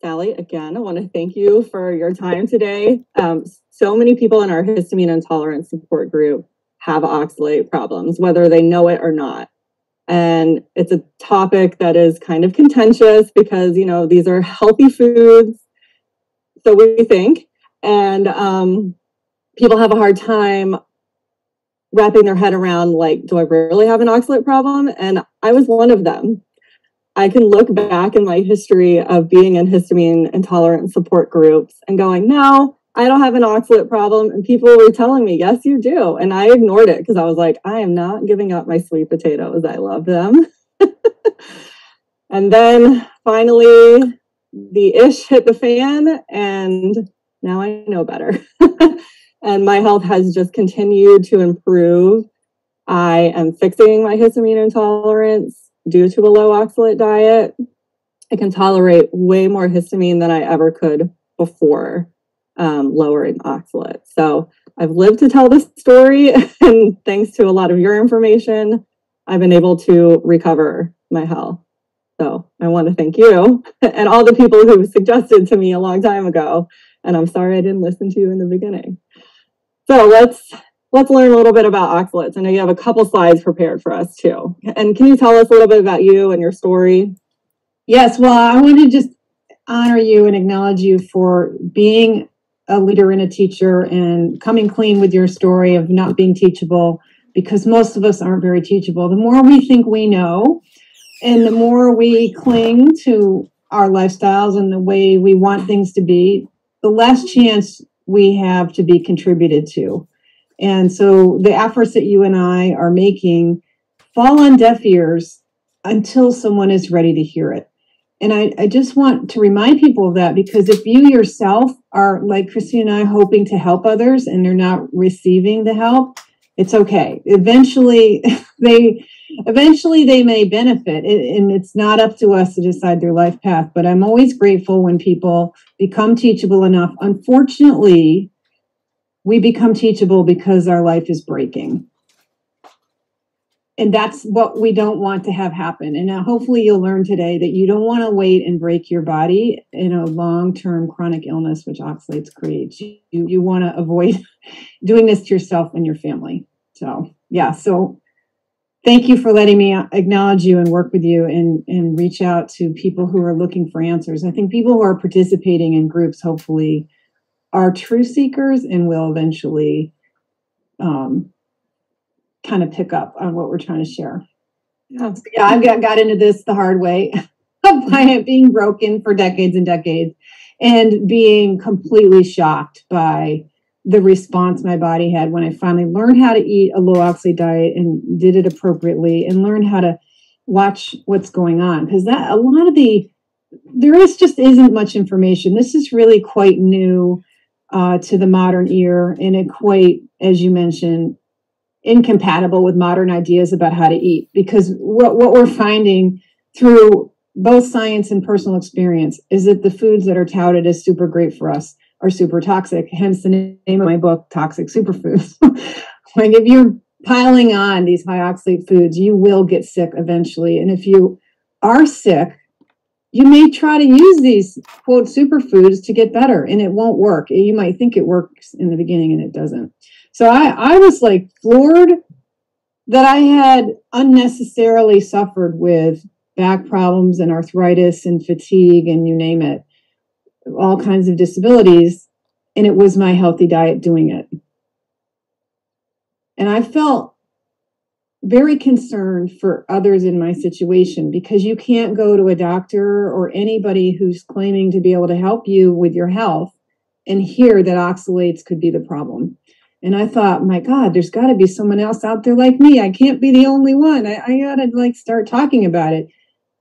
Sally, again, I want to thank you for your time today. So many people in our histamine intolerance support group have oxalate problems, whether they know it or not. And it's a topic that is kind of contentious because, you know, these are healthy foods, so we think, and people have a hard time wrapping their head around, like, do I really have an oxalate problem? And I was one of them. I can look back in my history of being in histamine intolerant support groups and going, no, I don't have an oxalate problem. And people were telling me, yes, you do. And I ignored it because I was like, I am not giving up my sweet potatoes. I love them. And then finally, the ish hit the fan, and now I know better. And my health has just continued to improve. I am fixing my histamine intolerance due to a low oxalate diet. I can tolerate way more histamine than I ever could before lowering oxalate. So I've lived to tell this story, and thanks to a lot of your information, I've been able to recover my health. So I want to thank you and all the people who suggested to me a long time ago. And I'm sorry I didn't listen to you in the beginning. So let's learn a little bit about oxalates. I know you have a couple slides prepared for us too. And can you tell us a little bit about you and your story? Yes, well, I want to just honor you and acknowledge you for being a leader and a teacher and coming clean with your story of not being teachable, because most of us aren't very teachable. The more we think we know, and the more we cling to our lifestyles and the way we want things to be, the less chance we have to be contributed to. And so the efforts that you and I are making fall on deaf ears until someone is ready to hear it. And I just want to remind people of that, because if you yourself are like Christy and I, hoping to help others and they're not receiving the help, it's okay. Eventually they may benefit, and it's not up to us to decide their life path. But I'm always grateful when people become teachable enough. Unfortunately, we become teachable because our life is breaking. And that's what we don't want to have happen. And hopefully you'll learn today that you don't want to wait and break your body in a long-term chronic illness, which oxalates creates. You want to avoid doing this to yourself and your family. So, yeah. So thank you for letting me acknowledge you and work with you and reach out to people who are looking for answers. I think people who are participating in groups, hopefully, are true seekers and will eventually kind of pick up on what we're trying to share. Yeah, so yeah, I got into this the hard way by being broken for decades and decades and being completely shocked by the response my body had when I finally learned how to eat a low oxalate diet and did it appropriately and learned how to watch what's going on. Because that just isn't much information. This is really quite new to the modern ear, and it quite, as you mentioned, incompatible with modern ideas about how to eat. Because what we're finding through both science and personal experience is that the foods that are touted as super great for us are super toxic, hence the name of my book, Toxic Superfoods. Like, if you're piling on these high oxalate foods, you will get sick eventually. And if you are sick, you may try to use these, quote, superfoods to get better, and it won't work. You might think it works in the beginning, and it doesn't. So I was like floored that I had unnecessarily suffered with back problems and arthritis and fatigue and you name it, all kinds of disabilities, and it was my healthy diet doing it. And I felt very concerned for others in my situation, because you can't go to a doctor or anybody who's claiming to be able to help you with your health and hear that oxalates could be the problem. And I thought, my God, there's got to be someone else out there like me. I can't be the only one. I got to start talking about it.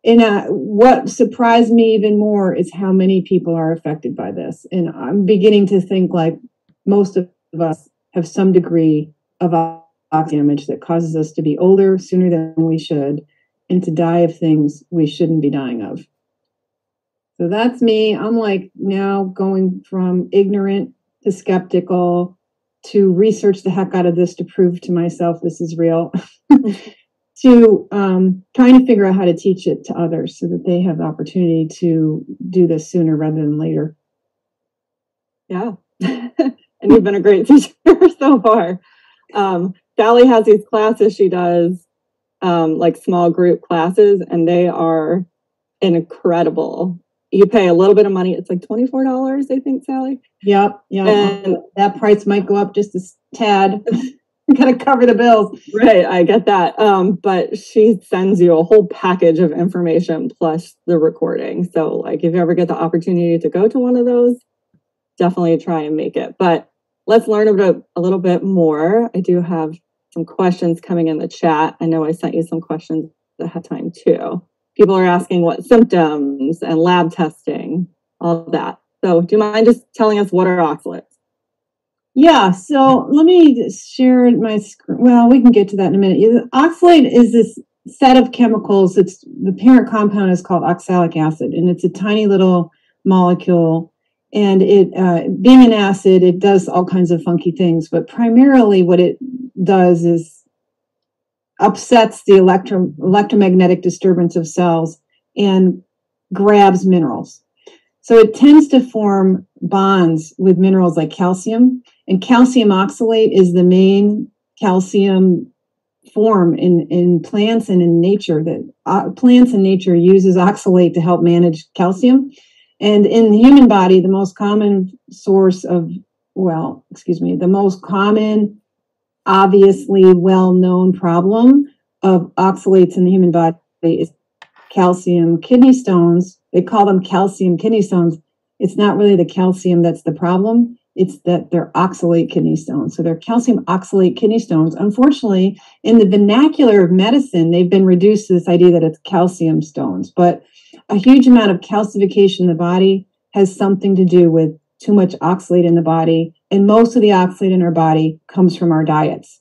And what surprised me even more is how many people are affected by this. And I'm beginning to think like most of us have some degree of oxalate damage that causes us to be older sooner than we should and to die of things we shouldn't be dying of. So that's me. I'm like now going from ignorant to skeptical to research the heck out of this to prove to myself this is real. to trying to figure out how to teach it to others so that they have the opportunity to do this sooner rather than later. Yeah. And you've been a great teacher so far. Sally has these classes she does, like small group classes, and they are incredible. You pay a little bit of money. It's like $24, I think, Sally. Yep. And that price might go up just a tad. Got to cover the bills. Right. I get that. But she sends you a whole package of information plus the recording. So like if you ever get the opportunity to go to one of those, definitely try and make it. But let's learn about a little bit more. I do have some questions coming in the chat. I know I sent you some questions ahead of time too. People are asking what symptoms and lab testing, all of that. So do you mind just telling us what are oxalates? Yeah, so let me share my screen. Well, we can get to that in a minute. Oxalate is this set of chemicals. It's the parent compound is called oxalic acid, and it's a tiny little molecule. And it, being an acid, it does all kinds of funky things. But primarily, what it does is upsets the electromagnetic disturbance of cells and grabs minerals. So it tends to form bonds with minerals like calcium, and calcium oxalate is the main calcium form in plants and in nature. That plants and nature uses oxalate to help manage calcium. And in the human body, the most common source of, the most common, obviously well-known problem of oxalates in the human body is calcium kidney stones. They call them calcium kidney stones. It's not really the calcium that's the problem. It's that they're oxalate kidney stones. So they're calcium oxalate kidney stones. Unfortunately, in the vernacular of medicine, they've been reduced to this idea that it's calcium stones. But a huge amount of calcification in the body has something to do with too much oxalate in the body. And most of the oxalate in our body comes from our diets.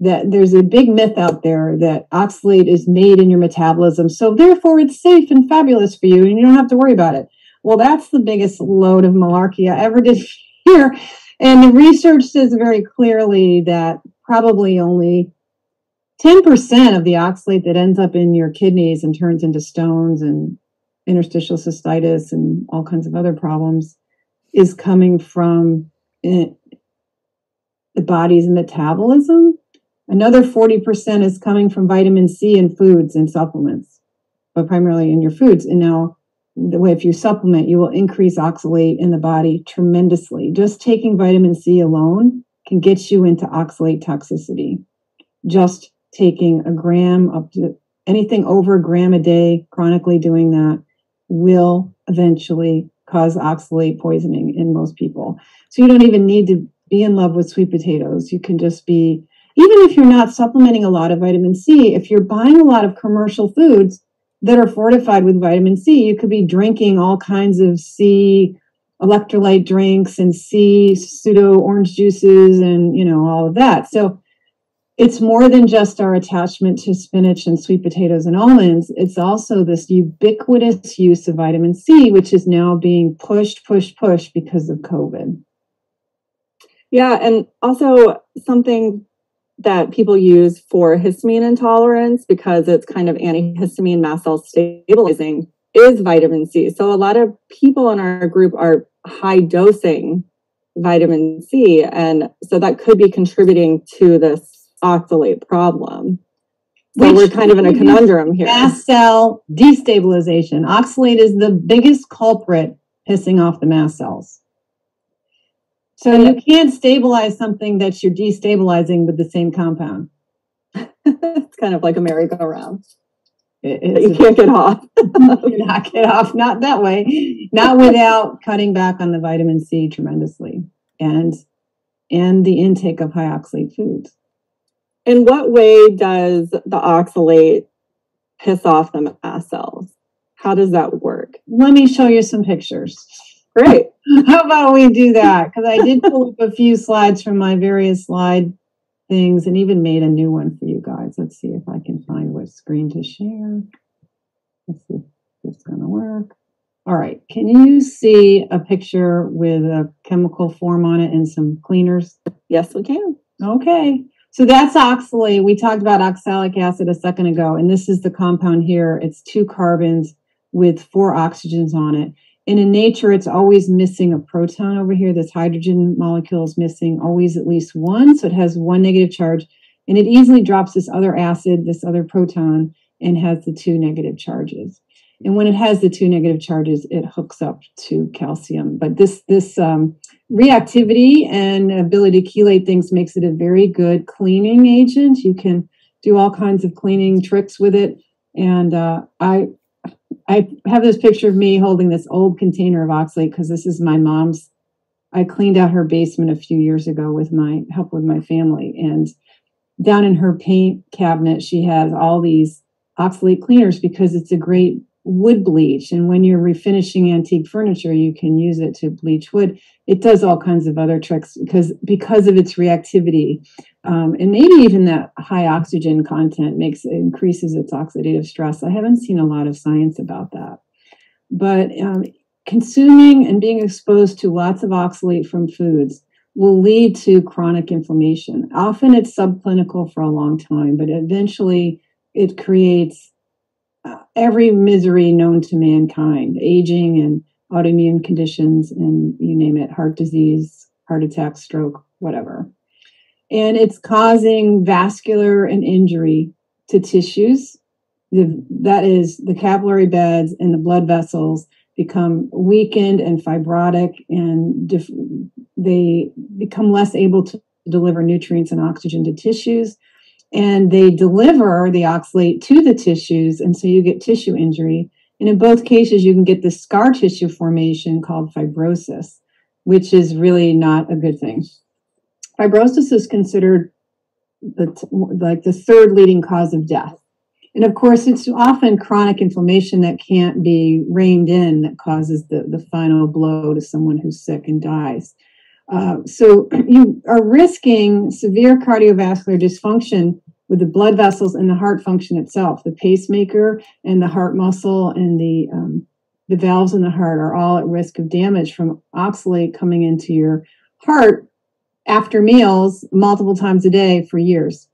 That there's a big myth out there that oxalate is made in your metabolism, so therefore it's safe and fabulous for you and you don't have to worry about it. Well, that's the biggest load of malarkey I ever did hear. And the research says very clearly that probably only 10% of the oxalate that ends up in your kidneys and turns into stones and interstitial cystitis and all kinds of other problems is coming from the body's metabolism. Another 40% is coming from vitamin C in foods and supplements, but primarily in your foods. And now, the way if you supplement, you will increase oxalate in the body tremendously. Just taking vitamin C alone can get you into oxalate toxicity. Just taking a gram up to anything over a gram a day, chronically doing that, will eventually cause oxalate poisoning in most people. So you don't even need to be in love with sweet potatoes. You can just be, even if you're not supplementing a lot of vitamin C, if you're buying a lot of commercial foods that are fortified with vitamin C, you could be drinking all kinds of C electrolyte drinks and C pseudo orange juices and, all of that. So it's more than just our attachment to spinach and sweet potatoes and almonds. It's also this ubiquitous use of vitamin C, which is now being pushed because of COVID. Yeah, and also something that people use for histamine intolerance, because it's kind of antihistamine mast cell stabilizing, is vitamin C. So a lot of people in our group are high dosing vitamin C, and so that could be contributing to this oxalate problem. So we're kind of in a conundrum here. Mast cell destabilization. Oxalate is the biggest culprit pissing off the mast cells. So you can't stabilize something that you're destabilizing with the same compound. It's kind of like a merry-go-round. You can't get off. Not get off, not that way. Not without cutting back on the vitamin C tremendously and the intake of high oxalate foods. In what way does the oxalate piss off the mast cells? How does that work? Let me show you some pictures. Great. How about we do that? Because I did pull up a few slides from my various slide things and even made a new one for you guys. Let's see if I can find what screen to share. Let's see if this is going to work. All right. Can you see a picture with a chemical form on it and some cleaners? Yes, we can. Okay. So that's oxalate. We talked about oxalic acid a second ago, and this is the compound here. It's 2 carbons with 4 oxygens on it. And in nature, it's always missing a proton over here. This hydrogen molecule is missing always at least one, so it has 1 negative charge. And it easily drops this other acid, this other proton, and has the 2 negative charges. And when it has the 2 negative charges, it hooks up to calcium. But this reactivity and ability to chelate things makes it a very good cleaning agent. You can do all kinds of cleaning tricks with it. And I have this picture of me holding this old container of oxalate because this is my mom's. I cleaned out her basement a few years ago with my help with my family. And down in her paint cabinet, she has all these oxalate cleaners because it's a great wood bleach. And when you're refinishing antique furniture, you can use it to bleach wood. It does all kinds of other tricks because of its reactivity. And maybe even that high oxygen content increases its oxidative stress. I haven't seen a lot of science about that. But consuming and being exposed to lots of oxalate from foods will lead to chronic inflammation. Often it's subclinical for a long time, but eventually it creates every misery known to mankind, aging and autoimmune conditions, and you name it, heart disease, heart attack, stroke, whatever. And it's causing vascular and injury to tissues. That is, the capillary beds and the blood vessels become weakened and fibrotic, and they become less able to deliver nutrients and oxygen to tissues. And they deliver the oxalate to the tissues, and so you get tissue injury. And in both cases, you can get the scar tissue formation called fibrosis, which is really not a good thing. Fibrosis is considered the 3rd leading cause of death. And of course, it's often chronic inflammation that can't be reined in that causes the final blow to someone who's sick and dies. So you are risking severe cardiovascular dysfunction with the blood vessels and the heart function itself. The pacemaker and the heart muscle and the valves in the heart are all at risk of damage from oxalate coming into your heart after meals multiple times a day for years.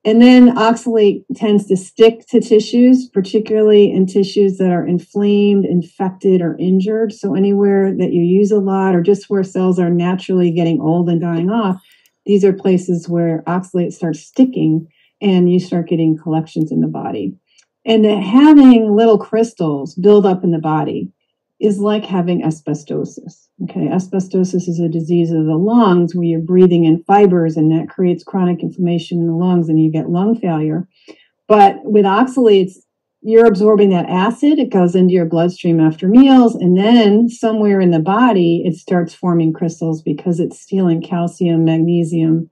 And then oxalate tends to stick to tissues, particularly in tissues that are inflamed, infected, or injured. So anywhere that you use a lot or just where cells are naturally getting old and dying off, these are places where oxalate starts sticking and you start getting collections in the body. And having little crystals build up in the body is like having asbestosis. Okay, asbestosis is a disease of the lungs where you're breathing in fibers, and that creates chronic inflammation in the lungs and you get lung failure. But with oxalates, you're absorbing that acid, it goes into your bloodstream after meals, and then somewhere in the body, it starts forming crystals because it's stealing calcium, magnesium,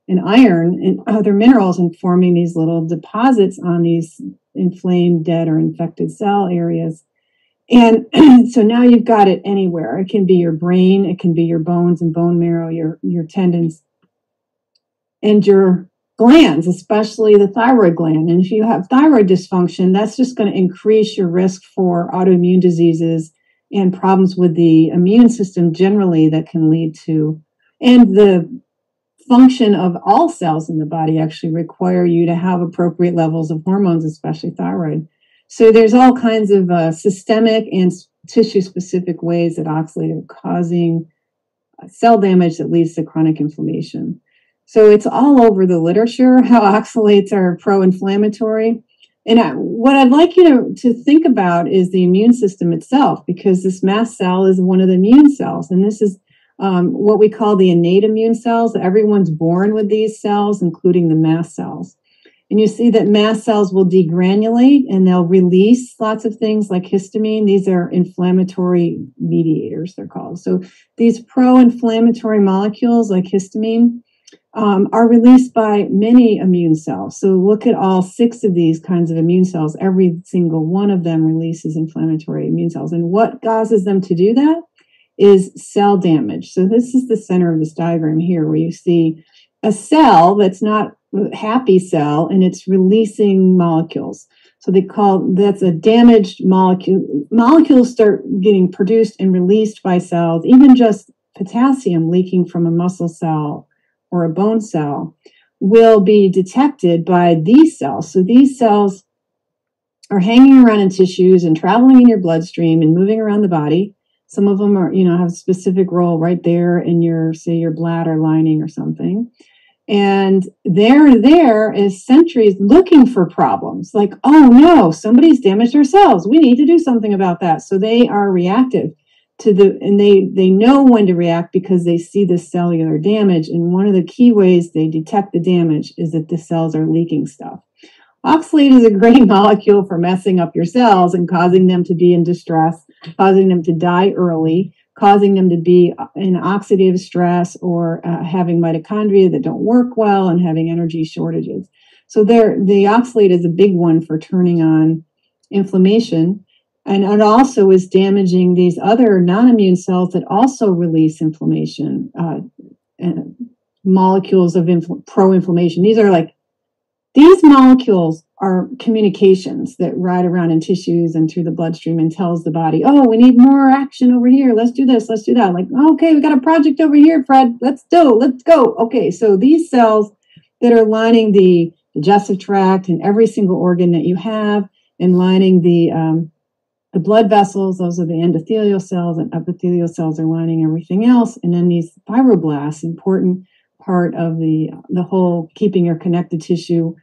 and iron and other minerals and forming these little deposits on these inflamed, dead, or infected cell areas. And so now you've got it anywhere. It can be your brain, it can be your bones and bone marrow, your tendons, and your glands, especially the thyroid gland. And if you have thyroid dysfunction, that's just going to increase your risk for autoimmune diseases and problems with the immune system generally that can lead to, and the function of all cells in the body actually require you to have appropriate levels of hormones, especially thyroid. So there's all kinds of systemic and tissue-specific ways that oxalate are causing cell damage that leads to chronic inflammation. So it's all over the literature how oxalates are pro-inflammatory. And what I'd like you to think about is the immune system itself, because this mast cell is one of the immune cells. And this is what we call the innate immune cells. Everyone's born with these cells, including the mast cells. And you see that mast cells will degranulate and they'll release lots of things like histamine. These are inflammatory mediators, they're called. So these pro-inflammatory molecules like histamine are released by many immune cells. So look at all 6 of these kinds of immune cells. Every single one of them releases inflammatory immune cells. And what causes them to do that is cell damage. So this is the center of this diagram here, where you see a cell that's not a happy cell and it's releasing molecules. So that's a damaged molecule. Molecules start getting produced and released by cells, even just potassium leaking from a muscle cell or a bone cell will be detected by these cells. So these cells are hanging around in tissues and traveling in your bloodstream and moving around the body. Some of them are, have a specific role right there in your, say, your bladder lining or something. And they're there as sentries looking for problems. Like, oh no, somebody's damaged our cells. We need to do something about that. So they are reactive to and they know when to react because they see the cellular damage. And one of the key ways they detect the damage is that the cells are leaking stuff. Oxalate is a great molecule for messing up your cells and causing them to be in distress, causing them to die early, causing them to be in oxidative stress or having mitochondria that don't work well and having energy shortages. So the oxalate is a big one for turning on inflammation. And it also is damaging these other non-immune cells that also release inflammation, and molecules of pro-inflammation. These molecules are communications that ride around in tissues and through the bloodstream and tells the body, oh, we need more action over here. Let's do this. Let's do that. Like, okay, we got a project over here, Fred. Let's go. Okay, so these cells that are lining the digestive tract and every single organ that you have and lining the blood vessels, those are the endothelial cells, and epithelial cells are lining everything else. And then these fibroblasts, important part of the whole keeping your connective tissue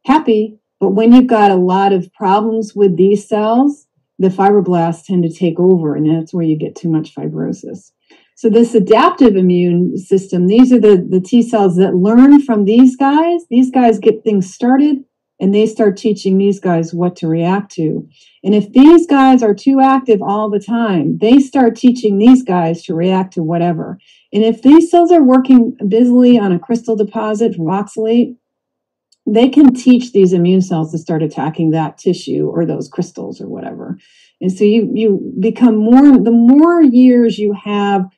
happy. But when you've got a lot of problems with these cells, the fibroblasts tend to take over, and that's where you get too much fibrosis. So this adaptive immune system, these are the T cells that learn from these guys. These guys get things started, and they start teaching these guys what to react to. And if these guys are too active all the time, they start teaching these guys to react to whatever. And if these cells are working busily on a crystal deposit from oxalate, they can teach these immune cells to start attacking that tissue or those crystals or whatever. And so you become the more years you have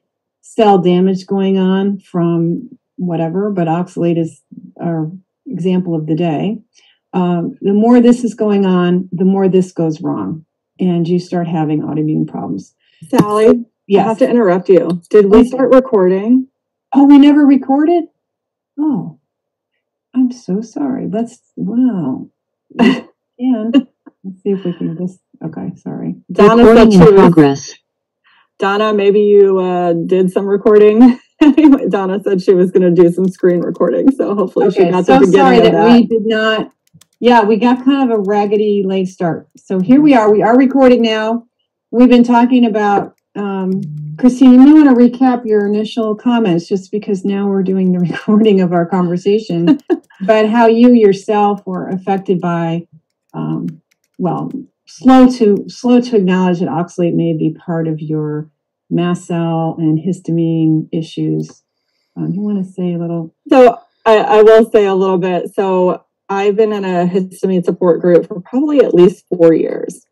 cell damage going on from whatever, but oxalate is our example of the day. The more this is going on, the more this goes wrong, and you start having autoimmune problems. Sally, yes. I have to interrupt you. Did we start recording? Oh, we never recorded? Oh, I'm so sorry. Wow. And let's see if we can just, okay, sorry. Donna said in progress. Donna, maybe you did some recording. Anyway, Donna said she was going to do some screen recording, so hopefully she got the beginning of that. We did not. Yeah, we got kind of a raggedy late start. So here we are. We are recording now. We've been talking about, Christine, you may want to recap your initial comments just because now we're doing the recording of our conversation, but how you yourself were affected by, slow to acknowledge that oxalate may be part of your mast cell and histamine issues. You want to say a little? So I will say a little bit. So I've been in a histamine support group for probably at least 4 years.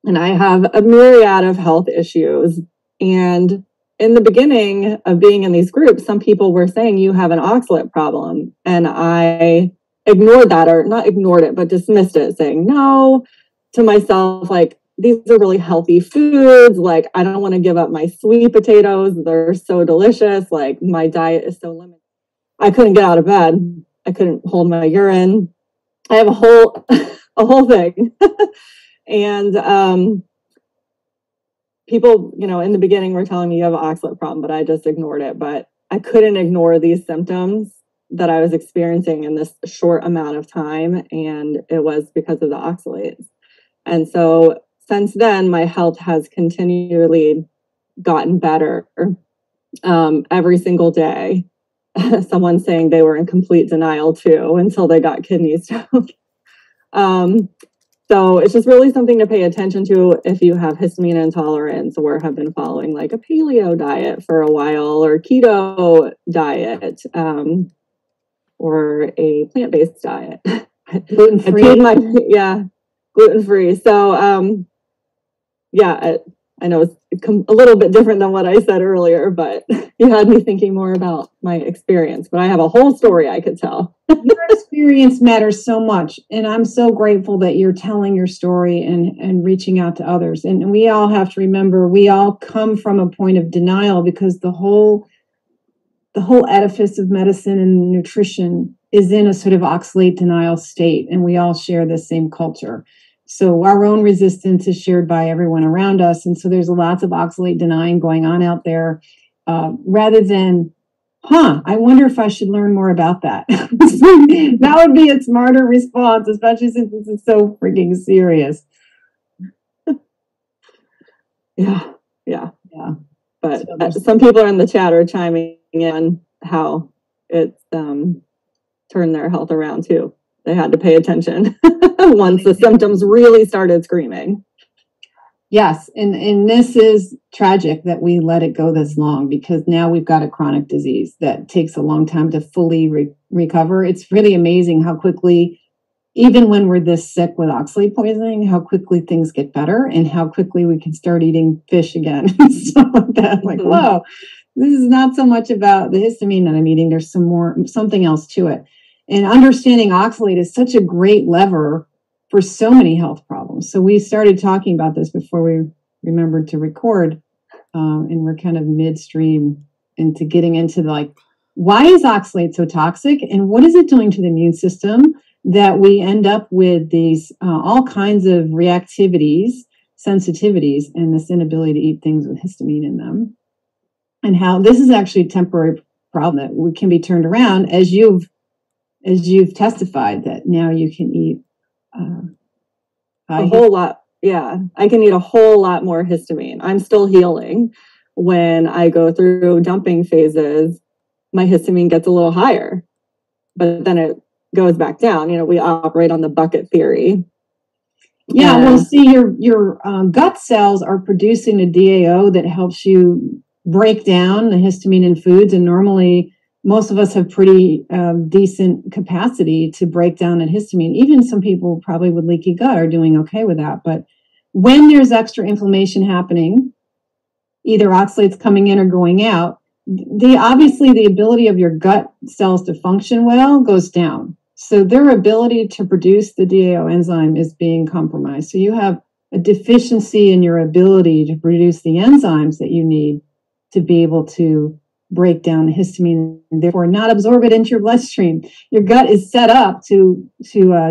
And I have a myriad of health issues. And in the beginning of being in these groups, some people were saying you have an oxalate problem. And I ignored that, or not ignored it, but dismissed it, saying no to myself, like, these are really healthy foods. Like, I don't want to give up my sweet potatoes. They're so delicious. Like, my diet is so limited. I couldn't get out of bed. I couldn't hold my urine. I have a whole thing. And people, in the beginning were telling me you have an oxalate problem, but I just ignored it. But I couldn't ignore these symptoms that I was experiencing in this short amount of time. And it was because of the oxalates. And so since then, my health has continually gotten better every single day. Someone saying they were in complete denial too until they got kidney stone. So it's just really something to pay attention to if you have histamine intolerance or have been following like a paleo diet for a while or keto diet or a plant-based diet. Gluten-free. Gluten-free. So I know it's a little bit different than what I said earlier, but you had me thinking more about my experience. But I have a whole story I could tell. Your experience matters so much. And I'm so grateful that you're telling your story and reaching out to others. And we all have to remember, we all come from a point of denial because the whole edifice of medicine and nutrition is in a sort of oxalate denial state, and we all share the same culture. So our own resistance is shared by everyone around us. And so there's lots of oxalate denying going on out there, rather than, I wonder if I should learn more about that. That would be a smarter response, especially since this is so freaking serious. Yeah. But so some people are in the chat are chiming in on how it's turned their health around too. They had to pay attention once the symptoms really started screaming. Yes, and this is tragic that we let it go this long, because now we've got a chronic disease that takes a long time to fully recover. It's really amazing how quickly, even when we're this sick with oxalate poisoning, how quickly things get better and how quickly we can start eating fish again and stuff like that. Like, whoa, this is not so much about the histamine that I'm eating. There's something else to it. And understanding oxalate is such a great lever for so many health problems. So we started talking about this before we remembered to record, and we're kind of midstream into getting into why is oxalate so toxic, and what is it doing to the immune system that we end up with these all kinds of reactivities, sensitivities, and this inability to eat things with histamine in them, and how this is actually a temporary problem that can be turned around, as you've testified, that now you can eat a whole lot. Yeah, I can eat a whole lot more histamine. I'm still healing. When I go through dumping phases, my histamine gets a little higher, but then it goes back down. We operate on the bucket theory. Yeah, well, see, your gut cells are producing a DAO that helps you break down the histamine in foods, and normally most of us have pretty decent capacity to break down that histamine. Even some people probably with leaky gut are doing okay with that. But when there's extra inflammation happening, either oxalates coming in or going out, obviously the ability of your gut cells to function well goes down. So their ability to produce the DAO enzyme is being compromised. So you have a deficiency in your ability to produce the enzymes that you need to be able to break down the histamine and therefore not absorb it into your bloodstream. Your gut is set up to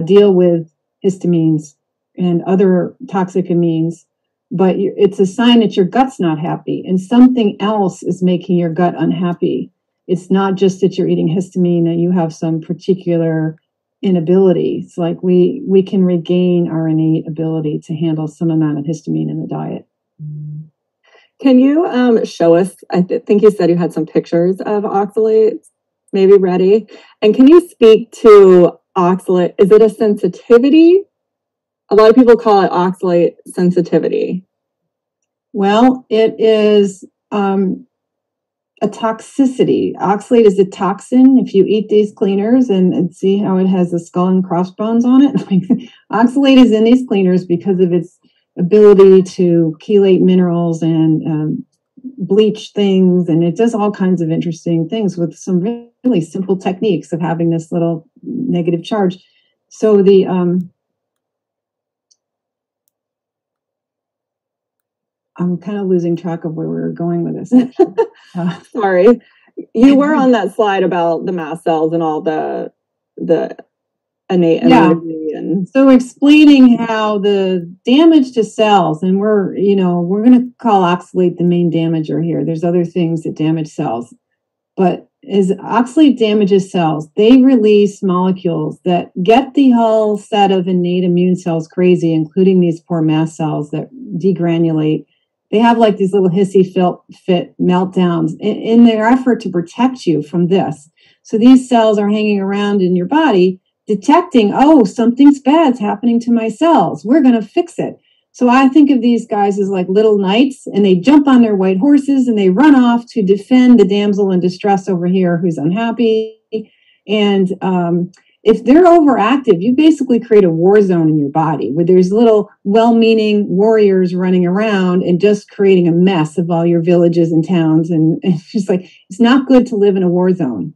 deal with histamines and other toxic amines, but it's a sign that your gut's not happy and something else is making your gut unhappy. It's not just that you're eating histamine and you have some particular inability. It's like we can regain our innate ability to handle some amount of histamine in the diet. Can you show us, I think you said you had some pictures of oxalates maybe ready. And can you speak to oxalate? Is it a sensitivity? A lot of people call it oxalate sensitivity. Well, it is a toxicity. Oxalate is a toxin. If you eat these cleaners and see how it has a skull and crossbones on it, oxalate is in these cleaners because of its ability to chelate minerals and bleach things, and it does all kinds of interesting things with some really simple techniques of having this little negative charge. So the I'm kind of losing track of where we were going with this. Sorry, you were on that slide about the mast cells and all the innate immunity. And so explaining how the damage to cells, and we're going to call oxalate the main damager here. There's other things that damage cells, but as oxalate damages cells, they release molecules that get the whole set of innate immune cells crazy, including these poor mast cells that degranulate. They have like these little hissy fit meltdowns in their effort to protect you from this. So these cells are hanging around in your body, detecting, oh, something's bad's happening to my cells. We're going to fix it. So I think of these guys as like little knights, and they jump on their white horses and they run off to defend the damsel in distress over here who's unhappy. And if they're overactive, you basically create a war zone in your body where there's little well-meaning warriors running around and just creating a mess of all your villages and towns. And it's just like, it's not good to live in a war zone.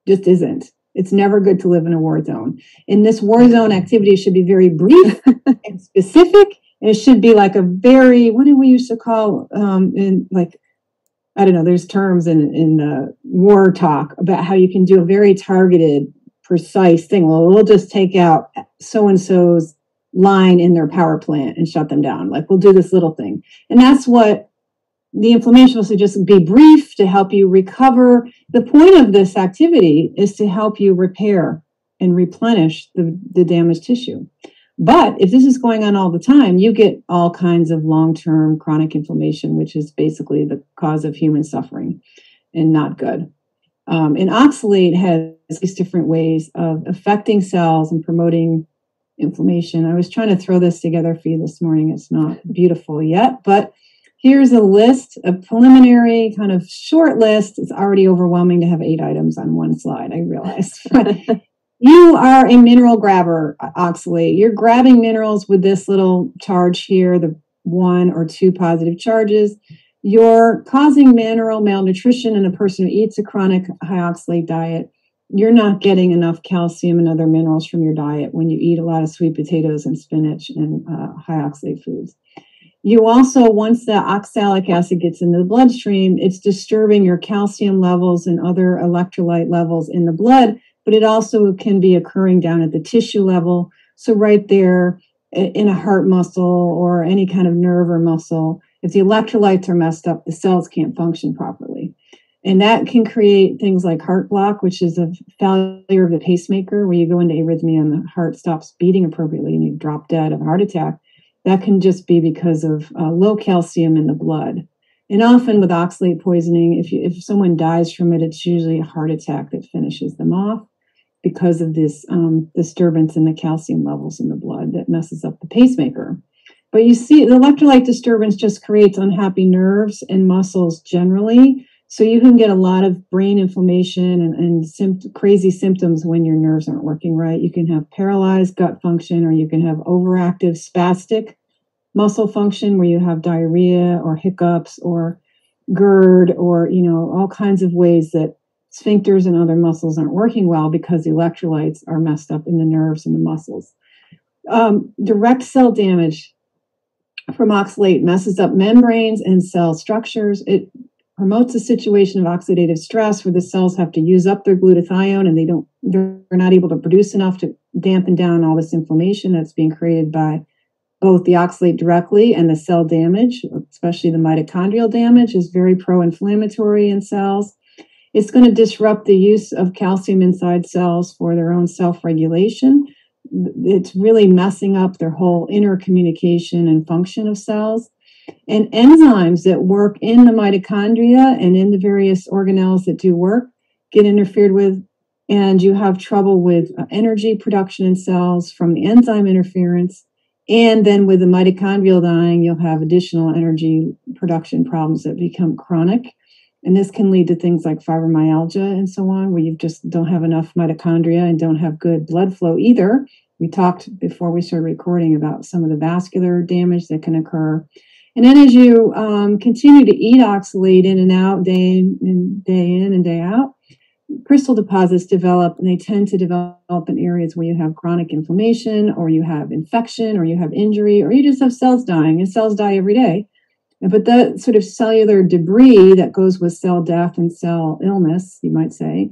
Just isn't. It's never good to live in a war zone. And this war zone activity should be very brief and specific. And it should be like a very, what do we used to call, I don't know, there's terms in war talk about how you can do a very targeted precise thing. Well, we'll just take out so-and-so's line in their power plant and shut them down. Like, we'll do this little thing. And that's what the inflammation will just be brief to help you recover. The point of this activity is to help you repair and replenish the damaged tissue. But if this is going on all the time, you get all kinds of long-term chronic inflammation, which is basically the cause of human suffering and not good. And oxalate has these different ways of affecting cells and promoting inflammation. I was trying to throw this together for you this morning. It's not beautiful yet, but here's a list, a preliminary kind of short list. It's already overwhelming to have 8 items on one slide, I realize. You are a mineral grabber, oxalate. You're grabbing minerals with this little charge here, the 1 or 2 positive charges. You're causing mineral malnutrition in a person who eats a chronic high oxalate diet. You're not getting enough calcium and other minerals from your diet when you eat a lot of sweet potatoes and spinach and high oxalate foods. You also, once the oxalic acid gets in the bloodstream, it's disturbing your calcium levels and other electrolyte levels in the blood, but it also can be occurring down at the tissue level. So right there in a heart muscle or any kind of nerve or muscle, if the electrolytes are messed up, the cells can't function properly. And that can create things like heart block, which is a failure of the pacemaker, where you go into arrhythmia and the heart stops beating appropriately and you drop dead of a heart attack. That can just be because of low calcium in the blood. And often with oxalate poisoning, if someone dies from it, it's usually a heart attack that finishes them off because of this disturbance in the calcium levels in the blood that messes up the pacemaker. But you see, the electrolyte disturbance just creates unhappy nerves and muscles generally. So you can get a lot of brain inflammation and crazy symptoms when your nerves aren't working right. You can have paralyzed gut function, or you can have overactive spastic muscle function where you have diarrhea or hiccups or GERD or, all kinds of ways that sphincters and other muscles aren't working well because the electrolytes are messed up in the nerves and the muscles. Direct cell damage from oxalate messes up membranes and cell structures. It promotes a situation of oxidative stress where the cells have to use up their glutathione and they're not able to produce enough to dampen down all this inflammation that's being created by both the oxalate directly and the cell damage, especially the mitochondrial damage, is very pro-inflammatory in cells. It's going to disrupt the use of calcium inside cells for their own self-regulation. It's really messing up their whole inner communication and function of cells. And enzymes that work in the mitochondria and in the various organelles that do work get interfered with, and you have trouble with energy production in cells from the enzyme interference. And then with the mitochondrial dying, you'll have additional energy production problems that become chronic. And this can lead to things like fibromyalgia and so on, where you just don't have enough mitochondria and don't have good blood flow either. We talked before we started recording about some of the vascular damage that can occur. And then as you continue to eat oxalate in and out, day in and day out, crystal deposits develop, and they tend to develop in areas where you have chronic inflammation, or you have infection, or you have injury, or you just have cells dying, and cells die every day. But that sort of cellular debris that goes with cell death and cell illness, you might say,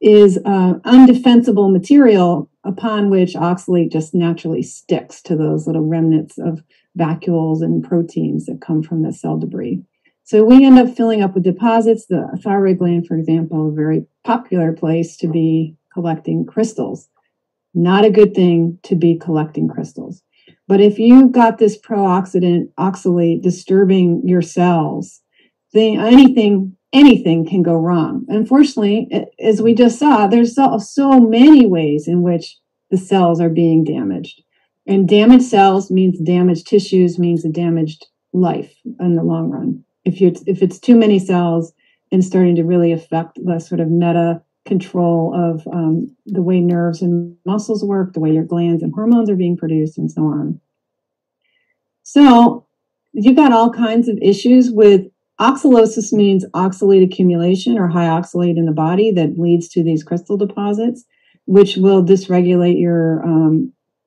is undefensible material upon which oxalate just naturally sticks to those little remnants of vacuoles and proteins that come from the cell debris. So we end up filling up with deposits. The thyroid gland, for example, a very popular place to be collecting crystals. Not a good thing to be collecting crystals. But if you've got this pro-oxidant oxalate disturbing your cells, then anything can go wrong. Unfortunately, as we just saw, there's so many ways in which the cells are being damaged. And damaged cells means damaged tissues, means a damaged life in the long run. If it's too many cells and starting to really affect the sort of meta control of the way nerves and muscles work, the way your glands and hormones are being produced, and so on. So you've got all kinds of issues with oxalosis. Means oxalate accumulation or high oxalate in the body that leads to these crystal deposits, which will dysregulate your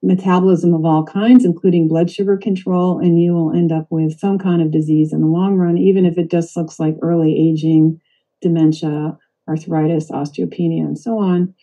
metabolism of all kinds, including blood sugar control, and you will end up with some kind of disease in the long run, even if it just looks like early aging, dementia, arthritis, osteopenia, and so on.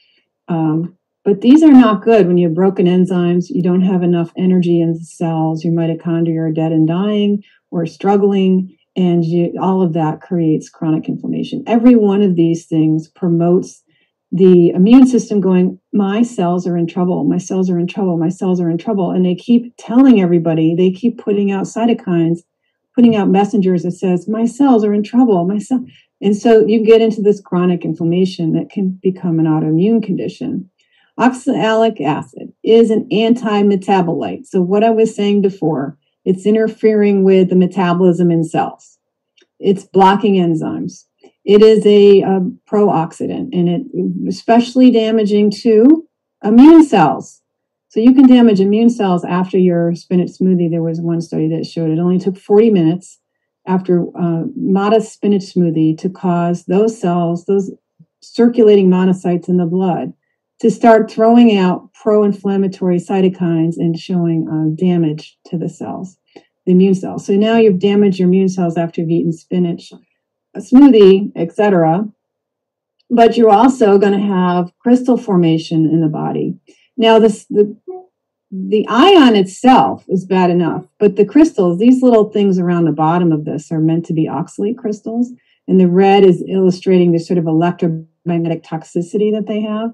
But these are not good when you have broken enzymes, you don't have enough energy in the cells, your mitochondria are dead and dying or struggling, and all of that creates chronic inflammation. Every one of these things promotes the immune system going, my cells are in trouble, my cells are in trouble, my cells are in trouble. And they keep telling everybody, they keep putting out cytokines, putting out messengers that says, my cells are in trouble, And so you get into this chronic inflammation that can become an autoimmune condition. Oxalic acid is an anti-metabolite. So what I was saying before, it's interfering with the metabolism in cells. It's blocking enzymes. It is a pro-oxidant, and it especially damaging to immune cells. So you can damage immune cells after your spinach smoothie. There was one study that showed it only took 40 minutes after modest spinach smoothie to cause those cells, those circulating monocytes in the blood, to start throwing out pro-inflammatory cytokines and showing damage to the cells, the immune cells. So now you've damaged your immune cells after you've eaten spinach, a smoothie, etc. But you're also going to have crystal formation in the body. Now, the ion itself is bad enough, but the crystals, these little things around the bottom of this are meant to be oxalate crystals. And the red is illustrating the sort of electromagnetic toxicity that they have.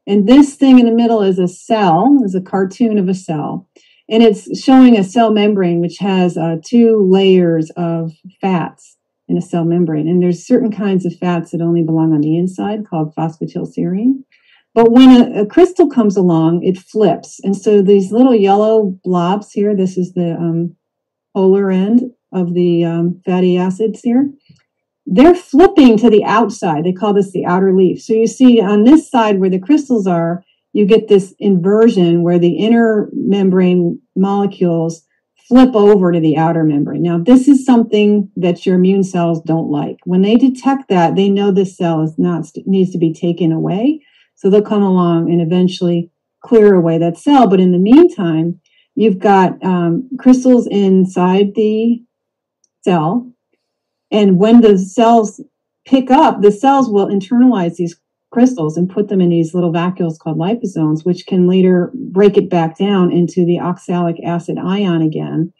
And this thing in the middle is a cell, is a cartoon of a cell. And it's showing a cell membrane, which has 2 layers of fats in a cell membrane. And there's certain kinds of fats that only belong on the inside called phosphatidylserine. But when a crystal comes along, it flips. And so these little yellow blobs here, this is the polar end of the fatty acids here. They're flipping to the outside. They call this the outer leaf. So you see on this side where the crystals are, you get this inversion where the inner membrane molecules flip over to the outer membrane. Now, this is something that your immune cells don't like. When they detect that, they know this cell needs to be taken away. So they'll come along and eventually clear away that cell. But in the meantime, you've got crystals inside the cell. And when the cells pick up, the cells will internalize these crystals and put them in these little vacuoles called liposomes, which can later break it back down into the oxalic acid ion again.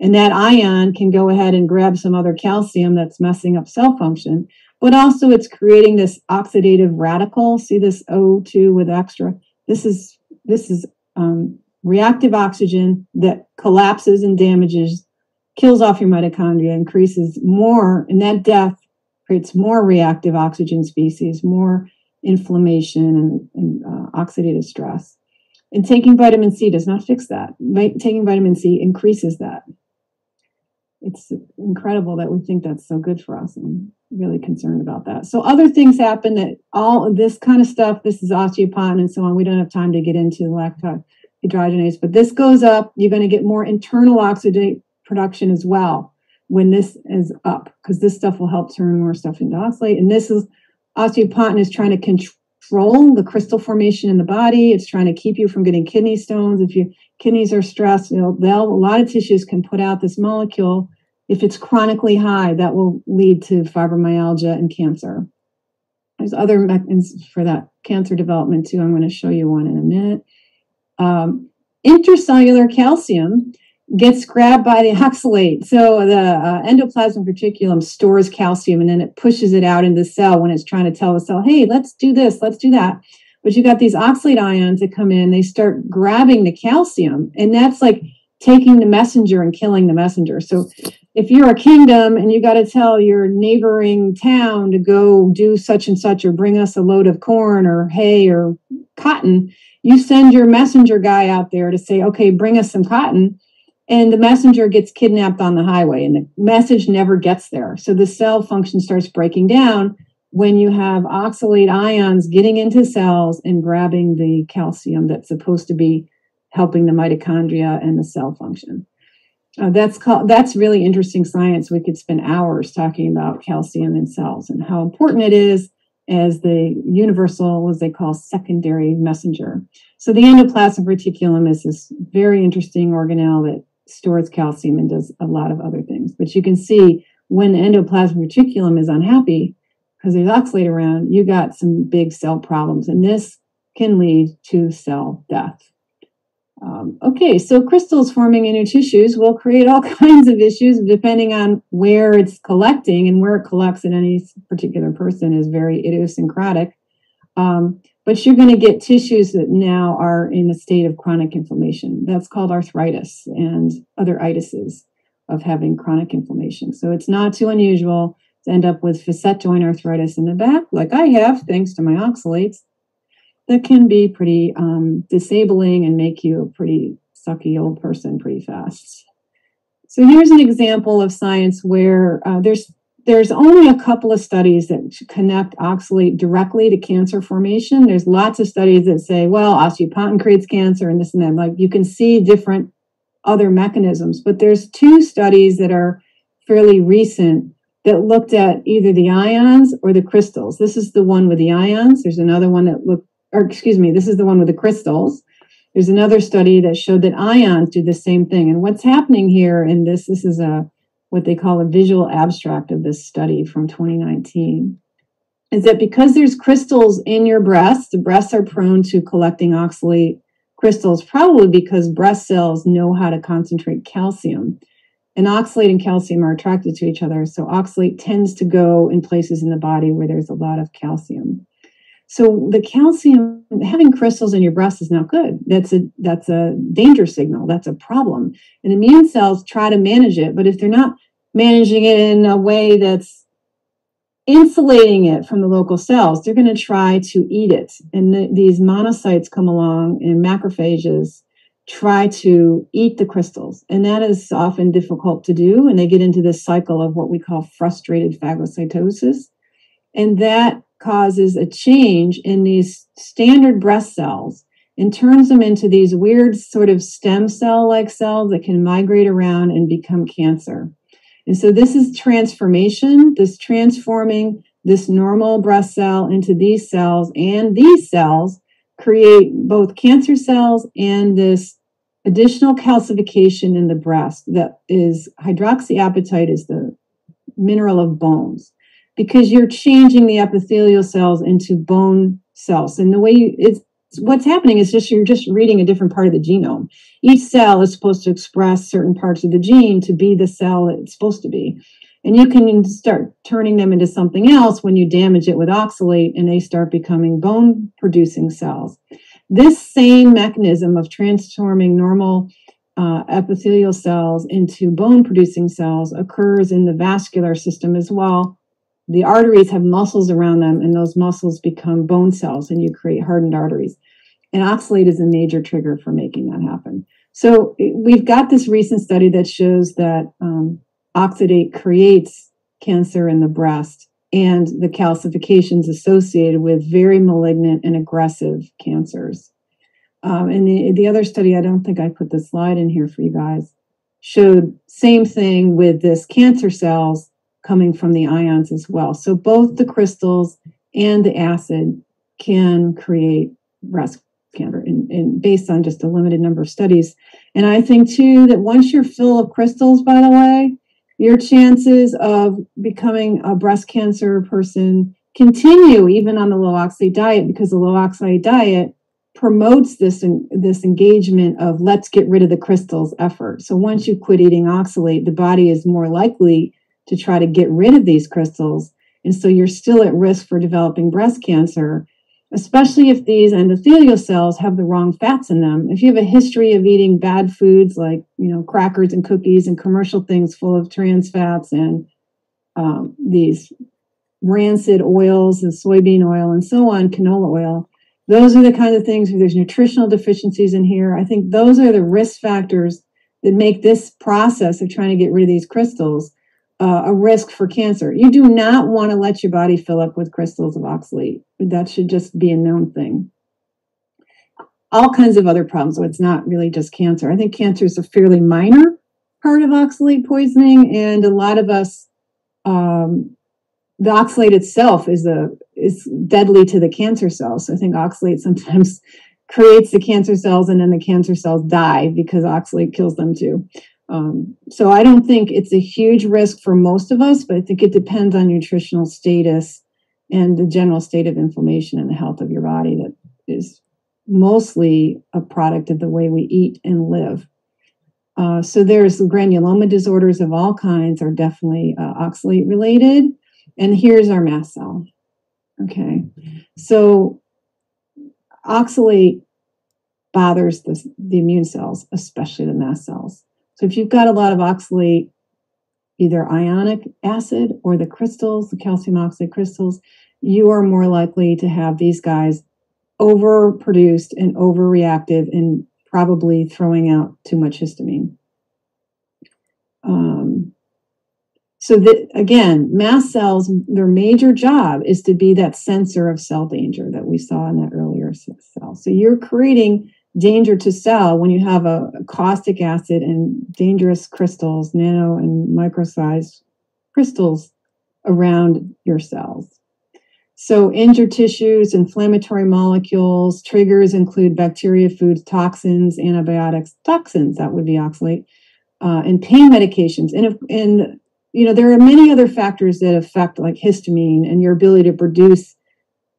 And that ion can go ahead and grab some other calcium that's messing up cell function. But also it's creating this oxidative radical. See this O2 with extra? This is reactive oxygen that collapses and damages, kills off your mitochondria, increases more, and that death creates more reactive oxygen species, more inflammation and oxidative stress. And taking vitamin C does not fix that. Taking vitamin C increases that. It's incredible that we think that's so good for us. I'm really concerned about that. So other things happen that all of this kind of stuff, this is osteopotin and so on. We don't have time to get into lactate dehydrogenase, but this goes up. You're going to get more internal oxidate production as well when this is up, because this stuff will help turn more stuff into oxalate. And this is osteopotin is trying to control the crystal formation in the body. It's trying to keep you from getting kidney stones. If your kidneys are stressed, a lot of tissues can put out this molecule. If it's chronically high, that will lead to fibromyalgia and cancer. There's other mechanisms for that cancer development too. I'm going to show you one in a minute. Intracellular calcium gets grabbed by the oxalate. So the endoplasmic reticulum stores calcium and then it pushes it out into the cell when it's trying to tell the cell, hey, let's do this, let's do that. But you got these oxalate ions that come in, they start grabbing the calcium, and that's like taking the messenger and killing the messenger. So if you're a kingdom and you got to tell your neighboring town to go do such and such or bring us a load of corn or hay or cotton, you send your messenger guy out there to say, okay, bring us some cotton. And the messenger gets kidnapped on the highway and the message never gets there. So the cell function starts breaking down when you have oxalate ions getting into cells and grabbing the calcium that's supposed to be helping the mitochondria and the cell function. That's really interesting science. We could spend hours talking about calcium in cells and how important it is as the universal, as they call, secondary messenger. So the endoplasmic reticulum is this very interesting organelle that stores calcium and does a lot of other things. But you can see when the endoplasmic reticulum is unhappy because there's oxalate around, you got some big cell problems. And this can lead to cell death. Okay, so crystals forming in your tissues will create all kinds of issues depending on where it's collecting, and where it collects in any particular person is very idiosyncratic. But you're going to get tissues that now are in a state of chronic inflammation. That's called arthritis and other itises of having chronic inflammation. So it's not too unusual to end up with facet joint arthritis in the back, like I have, thanks to my oxalates. That can be pretty disabling and make you a pretty sucky old person pretty fast. So here's an example of science where there's only a couple of studies that connect oxalate directly to cancer formation. There's lots of studies that say, well, osteopontin creates cancer and this and that. Like, you can see different other mechanisms, but there's two studies that are fairly recent that looked at either the ions or the crystals. This is the one with the ions. There's another one that this is the one with the crystals. There's another study that showed that ions do the same thing. And what's happening here in this is what they call a visual abstract of this study from 2019, is that because there's crystals in your breasts, the breasts are prone to collecting oxalate crystals, probably because breast cells know how to concentrate calcium. And oxalate and calcium are attracted to each other. So oxalate tends to go in places in the body where there's a lot of calcium. So the calcium, having crystals in your breast is not good. That's a danger signal. That's a problem. And immune cells try to manage it, but if they're not managing it in a way that's insulating it from the local cells, they're going to try to eat it. And these monocytes come along, and macrophages try to eat the crystals. And that is often difficult to do. And they get into this cycle of what we call frustrated phagocytosis. And that causes a change in these standard breast cells and turns them into these weird sort of stem cell-like cells that can migrate around and become cancer. And so this is transformation, this transforming this normal breast cell into these cells, and these cells create both cancer cells and this additional calcification in the breast that is hydroxyapatite, is the mineral of bones, because you're changing the epithelial cells into bone cells. And the way what's happening is you're just reading a different part of the genome. Each cell is supposed to express certain parts of the gene to be the cell that it's supposed to be. And you can start turning them into something else when you damage it with oxalate, and they start becoming bone-producing cells. This same mechanism of transforming normal epithelial cells into bone-producing cells occurs in the vascular system as well. The arteries have muscles around them, and those muscles become bone cells, and you create hardened arteries. And oxalate is a major trigger for making that happen. So we've got this recent study that shows that oxalate creates cancer in the breast and the calcifications associated with very malignant and aggressive cancers. And the other study, I don't think I put the slide in here for you guys, showed same thing with this cancer cells coming from the ions as well. So both the crystals and the acid can create breast cancer, and based on just a limited number of studies. And I think too that once you're full of crystals, by the way, your chances of becoming a breast cancer person continue even on the low oxalate diet, because the low oxalate diet promotes this engagement of let's get rid of the crystals effort. So once you quit eating oxalate, the body is more likely to try to get rid of these crystals. And so you're still at risk for developing breast cancer, especially if these endothelial cells have the wrong fats in them. If you have a history of eating bad foods like, crackers and cookies and commercial things full of trans fats and these rancid oils and soybean oil and so on, canola oil, those are the kind of things where there's nutritional deficiencies in here. I think those are the risk factors that make this process of trying to get rid of these crystals a risk for cancer. You do not want to let your body fill up with crystals of oxalate. That should just be a known thing. All kinds of other problems, so it's not really just cancer. I think cancer is a fairly minor part of oxalate poisoning, and a lot of us, the oxalate itself is deadly to the cancer cells. So I think oxalate sometimes creates the cancer cells, and then the cancer cells die because oxalate kills them too. So I don't think it's a huge risk for most of us, but I think it depends on nutritional status and the general state of inflammation and the health of your body that is mostly a product of the way we eat and live. So there's granuloma disorders of all kinds are definitely oxalate related. And here's our mast cell. Okay. So oxalate bothers the immune cells, especially the mast cells. So if you've got a lot of oxalate, either ionic acid or the crystals, the calcium oxalate crystals, you are more likely to have these guys overproduced and overreactive and probably throwing out too much histamine. So that, again, mast cells, their major job is to be that sensor of cell danger that we saw in that earlier cell. So you're creating danger to cell when you have a caustic acid and dangerous crystals, nano and micro-sized crystals around your cells. So injured tissues, inflammatory molecules, triggers include bacteria, foods, toxins, antibiotics, toxins, that would be oxalate, and pain medications. And you know, there are many other factors that affect like histamine and your ability to produce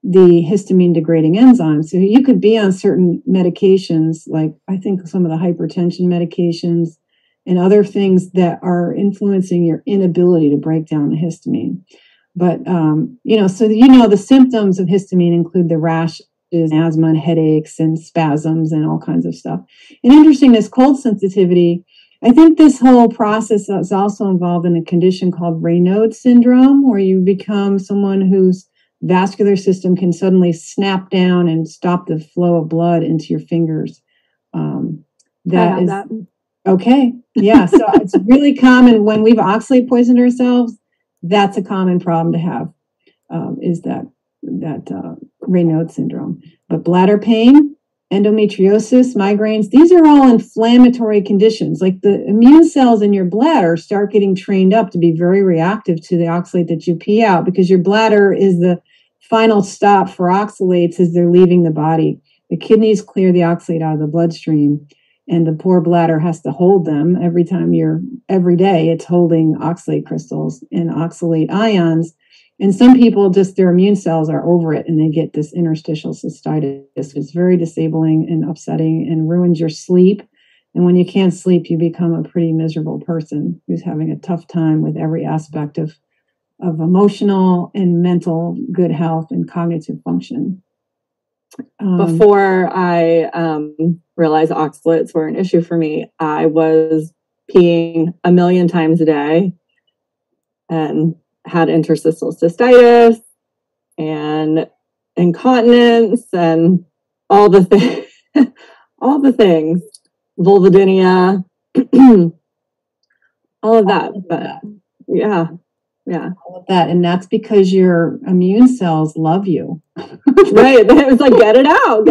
the histamine degrading enzymes. So you could be on certain medications, like I think some of the hypertension medications and other things that are influencing your inability to break down the histamine. But, you know, so, you know, the symptoms of histamine include the rashes, asthma, and headaches, and spasms, and all kinds of stuff. And interesting, this cold sensitivity, I think this whole process is also involved in a condition called Raynaud's syndrome, where you become someone whose vascular system can suddenly snap down and stop the flow of blood into your fingers. That. Okay. Yeah. So it's really common when we've oxalate poisoned ourselves. That's a common problem to have, is that Raynaud's syndrome. But bladder pain, endometriosis, migraines, these are all inflammatory conditions. Like the immune cells in your bladder start getting trained up to be very reactive to the oxalate that you pee out, because your bladder is the final stop for oxalates as they're leaving the body. The kidneys clear the oxalate out of the bloodstream, and the poor bladder has to hold them every day it's holding oxalate crystals and oxalate ions. And some people, just their immune cells are over it and they get this interstitial cystitis. It's very disabling and upsetting and ruins your sleep. And when you can't sleep, you become a pretty miserable person who's having a tough time with every aspect of emotional and mental good health and cognitive function. Before I realized oxalates were an issue for me, I was peeing 1 million times a day and had interstitial cystitis and incontinence and all the things, vulvodynia, all of that. But yeah. All of that. And that's because your immune cells love you. Right. It was like, get it out.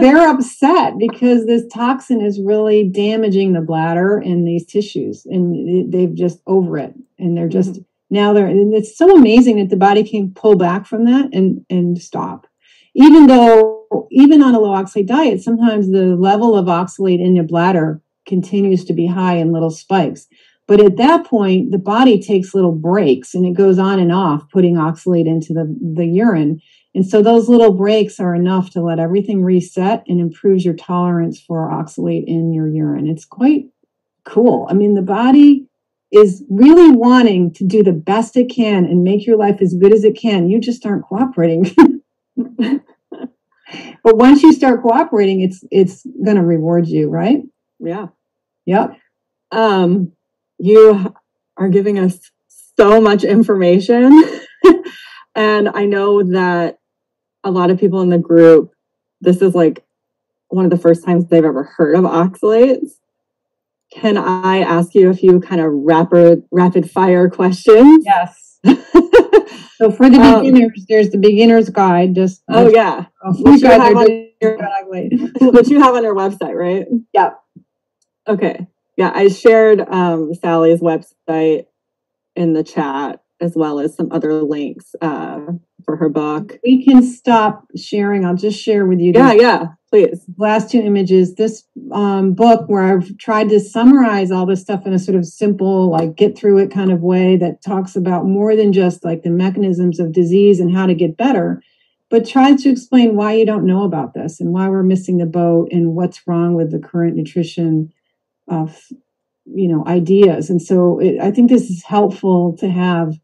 They're upset because this toxin is really damaging the bladder and these tissues, and they've just over it. And they're just and it's so amazing that the body can pull back from that and stop. Even on a low oxalate diet, sometimes the level of oxalate in your bladder continues to be high in little spikes. But at that point, the body takes little breaks and it goes on and off, putting oxalate into the urine. And so those little breaks are enough to let everything reset and improves your tolerance for oxalate in your urine. It's quite cool. I mean, the body is really wanting to do the best it can and make your life as good as it can. You just aren't cooperating. But once you start cooperating, it's going to reward you, right? Yeah. Yep. You are giving us so much information. And I know that a lot of people in the group, this is like one of the first times they've ever heard of oxalates. Can I ask you a few kind of rapid fire questions? Yes. So for the beginners, there's the beginner's guide. Which you have on your website, right? Yeah. Okay. Yeah, I shared Sally's website in the chat, as well as some other links for her book. We can stop sharing. I'll just share with you. Yeah, please. Last two images. This book where I've tried to summarize all this stuff in a sort of simple, like get through it kind of way that talks about more than just like the mechanisms of disease and how to get better. but try to explain why you don't know about this and why we're missing the boat and what's wrong with the current nutrition of, ideas. And so I think this is helpful to have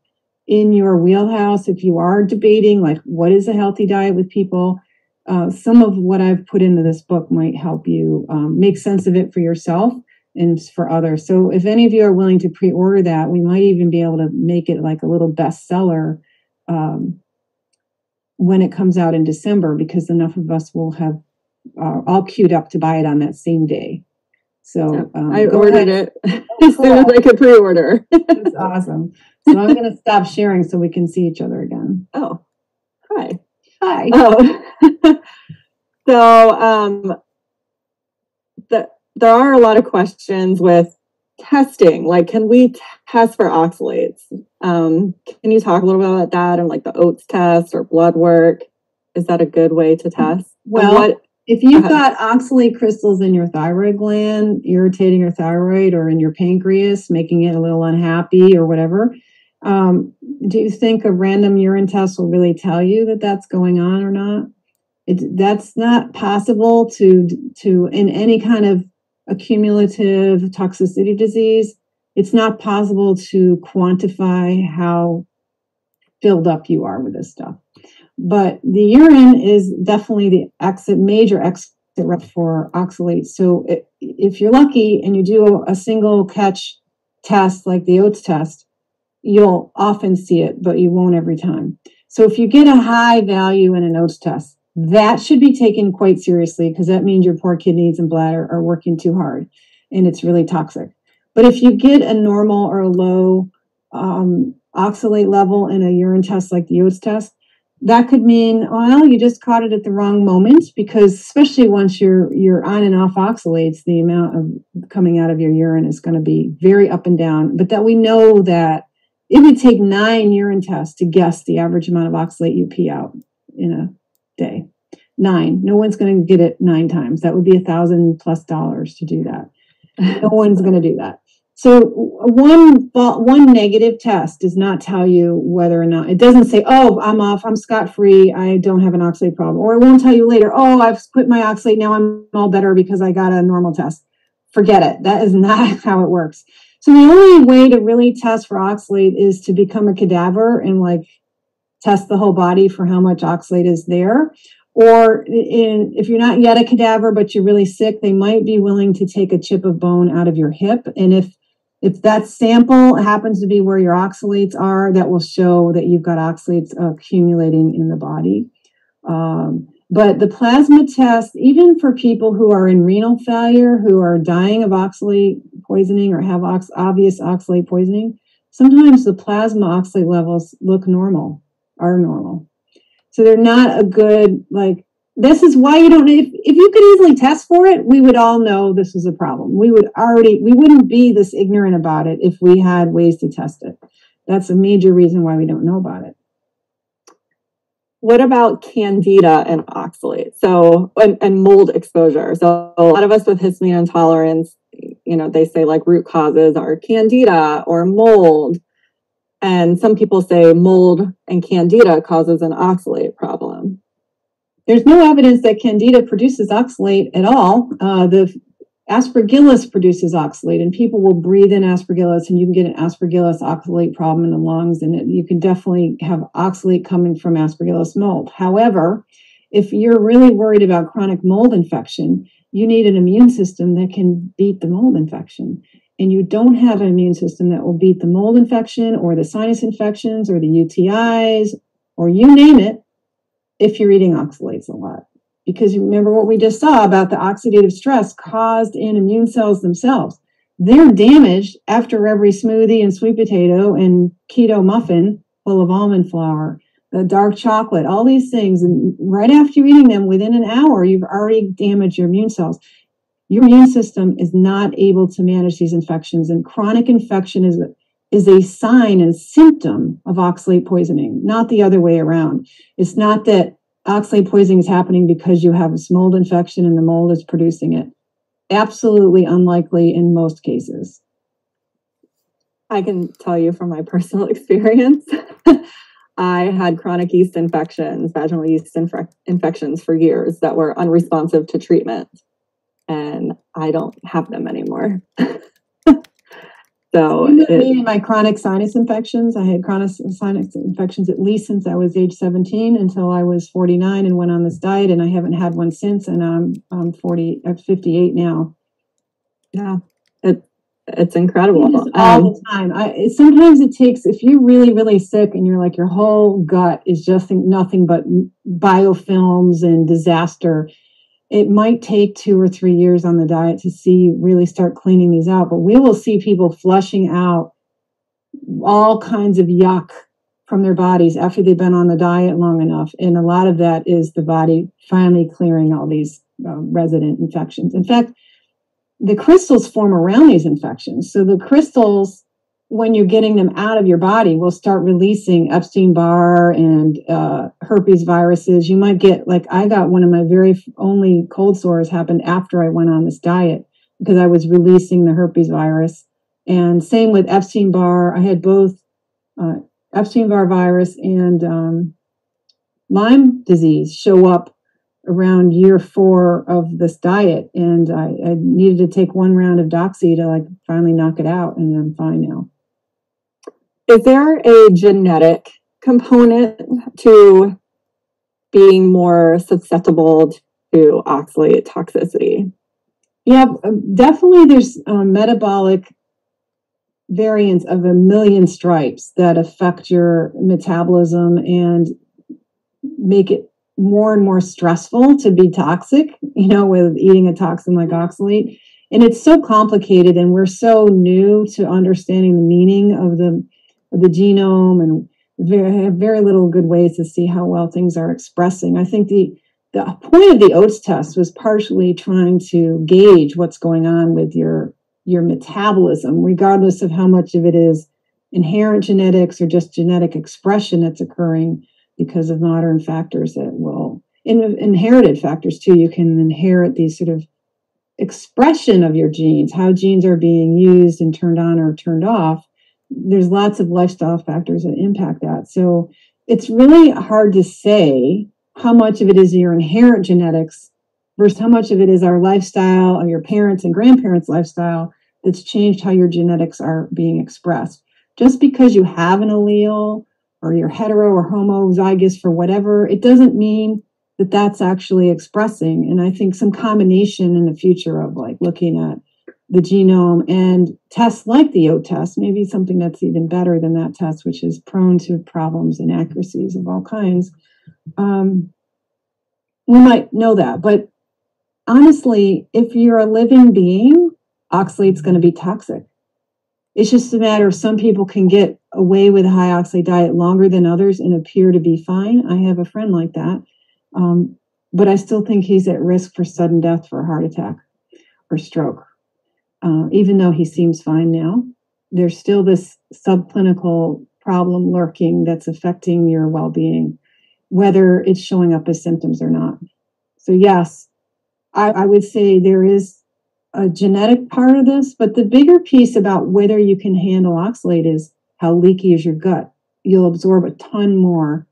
in your wheelhouse if you are debating, like, what is a healthy diet with people. Some of what I've put into this book might help you make sense of it for yourself and for others. So if any of you are willing to pre-order that, we might even be able to make it like a little bestseller when it comes out in December, because enough of us will have all queued up to buy it on that same day. So I ordered it as soon as I could pre-order. That's awesome. So I'm going to stop sharing so we can see each other again. Oh, hi. Hi. Oh. So there are a lot of questions with testing. Like, can we test for oxalates? Can you talk a little bit about that and like the oats test or blood work? Is that a good way to test? Well, if you've got oxalate crystals in your thyroid gland, irritating your thyroid, or in your pancreas, making it a little unhappy or whatever, do you think a random urine test will really tell you that that's going on or not? That's not possible to in any kind of accumulative toxicity disease. It's not possible to quantify how filled up you are with this stuff. But the urine is definitely the major exit route for oxalates. So if you're lucky and you do a single catch test like the oats test, you'll often see it, but you won't every time. So if you get a high value in an oats test, that should be taken quite seriously, because that means your poor kidneys and bladder are working too hard and it's really toxic. But if you get a normal or a low oxalate level in a urine test like the oats test, that could mean, well, you just caught it at the wrong moment, because especially once you're on and off oxalates, the amount of coming out of your urine is going to be very up and down. But that we know that it would take 9 urine tests to guess the average amount of oxalate you pee out in a day. 9. No one's going to get it 9 times. That would be $1,000+ to do that. No one's going to do that. So one negative test does not tell you whether or not, it doesn't say, oh, I'm off, I'm scot-free, I don't have an oxalate problem. Or it won't tell you later, oh, I've quit my oxalate, now I'm all better because I got a normal test. Forget it. That is not how it works. So the only way to really test for oxalate is to become a cadaver and like test the whole body for how much oxalate is there. Or if you're not yet a cadaver, but you're really sick, they might be willing to take a chip of bone out of your hip. And if that sample happens to be where your oxalates are, that will show that you've got oxalates accumulating in the body. But the plasma test, even for people who are in renal failure, who are dying of oxalate poisoning or have obvious oxalate poisoning, sometimes the plasma oxalate levels are normal. So they're not a good, this is why you don't know. If you could easily test for it, we would all know this was a problem. We wouldn't be this ignorant about it if we had ways to test it. That's a major reason why we don't know about it. What about candida and oxalate? So, and mold exposure. So a lot of us with histamine intolerance, they say like root causes are candida or mold. And some people say mold and candida causes an oxalate problem. There's no evidence that candida produces oxalate at all. The aspergillus produces oxalate, and people will breathe in aspergillus, and you can get an aspergillus oxalate problem in the lungs, and you can definitely have oxalate coming from aspergillus mold. However, if you're really worried about chronic mold infection, you need an immune system that can beat the mold infection. And you don't have an immune system that will beat the mold infection or the sinus infections or the UTIs or you name it if you're eating oxalates a lot. Because you remember what we just saw about the oxidative stress caused in immune cells themselves. They're damaged after every smoothie and sweet potato and keto muffin full of almond flour, the dark chocolate, all these things. And right after you're eating them, within an hour, you've already damaged your immune cells. Your immune system is not able to manage these infections, and chronic infection is a sign and symptom of oxalate poisoning, not the other way around. It's not that oxalate poisoning is happening because you have a mold infection and the mold is producing it. Absolutely unlikely in most cases. I can tell you from my personal experience. I had chronic yeast infections, vaginal yeast infections for years that were unresponsive to treatment. And I don't have them anymore. So my chronic sinus infections. I had chronic sinus infections at least since I was age 17 until I was 49 and went on this diet, and I haven't had one since. And I'm 58 now. Yeah, it's incredible. All the time. Sometimes it takes, if you're really, really sick and you're like your whole gut is just nothing but biofilms and disaster, it might take 2 or 3 years on the diet to see you really start cleaning these out. But we will see people flushing out all kinds of yuck from their bodies after they've been on the diet long enough. And a lot of that is the body finally clearing all these resident infections. In fact, the crystals form around these infections. So the crystals, when you're getting them out of your body, will start releasing Epstein-Barr and herpes viruses. You might get, like, I got one of my very only cold sores happened after I went on this diet because I was releasing the herpes virus. And same with Epstein-Barr. I had both Epstein-Barr virus and Lyme disease show up around year 4 of this diet. And I needed to take 1 round of Doxy to finally knock it out. And I'm fine now. Is there a genetic component to being more susceptible to oxalate toxicity? Yeah, definitely there's metabolic variants of a million stripes that affect your metabolism and make it more and more stressful to be toxic, with eating a toxin like oxalate. And it's so complicated, and we're so new to understanding the meaning of the genome, and have very little good ways to see how well things are expressing. I think the point of the oats test was partially trying to gauge what's going on with your metabolism, regardless of how much of it is inherent genetics or just genetic expression that's occurring because of modern factors that will, inherited factors too. You can inherit these sort of expression of your genes, how genes are being used and turned on or turned off. There's lots of lifestyle factors that impact that. So it's really hard to say how much of it is your inherent genetics versus how much of it is our lifestyle or your parents' and grandparents' lifestyle that's changed how your genetics are being expressed. Just because you have an allele or you're hetero or homozygous for whatever, it doesn't mean that that's actually expressing. And I think some combination in the future of looking at the genome and tests like the oat test, maybe something that's even better than that test, which is prone to problems and inaccuracies of all kinds. We might know that, but honestly, if you're a living being, oxalate's going to be toxic. It's just a matter of some people can get away with a high oxalate diet longer than others and appear to be fine. I have a friend like that, but I still think he's at risk for sudden death for a heart attack or stroke. Even though he seems fine now, there's still this subclinical problem lurking that's affecting your well-being, whether it's showing up as symptoms or not. So yes, I would say there is a genetic part of this, but the bigger piece about whether you can handle oxalate is how leaky is your gut. You'll absorb a ton more,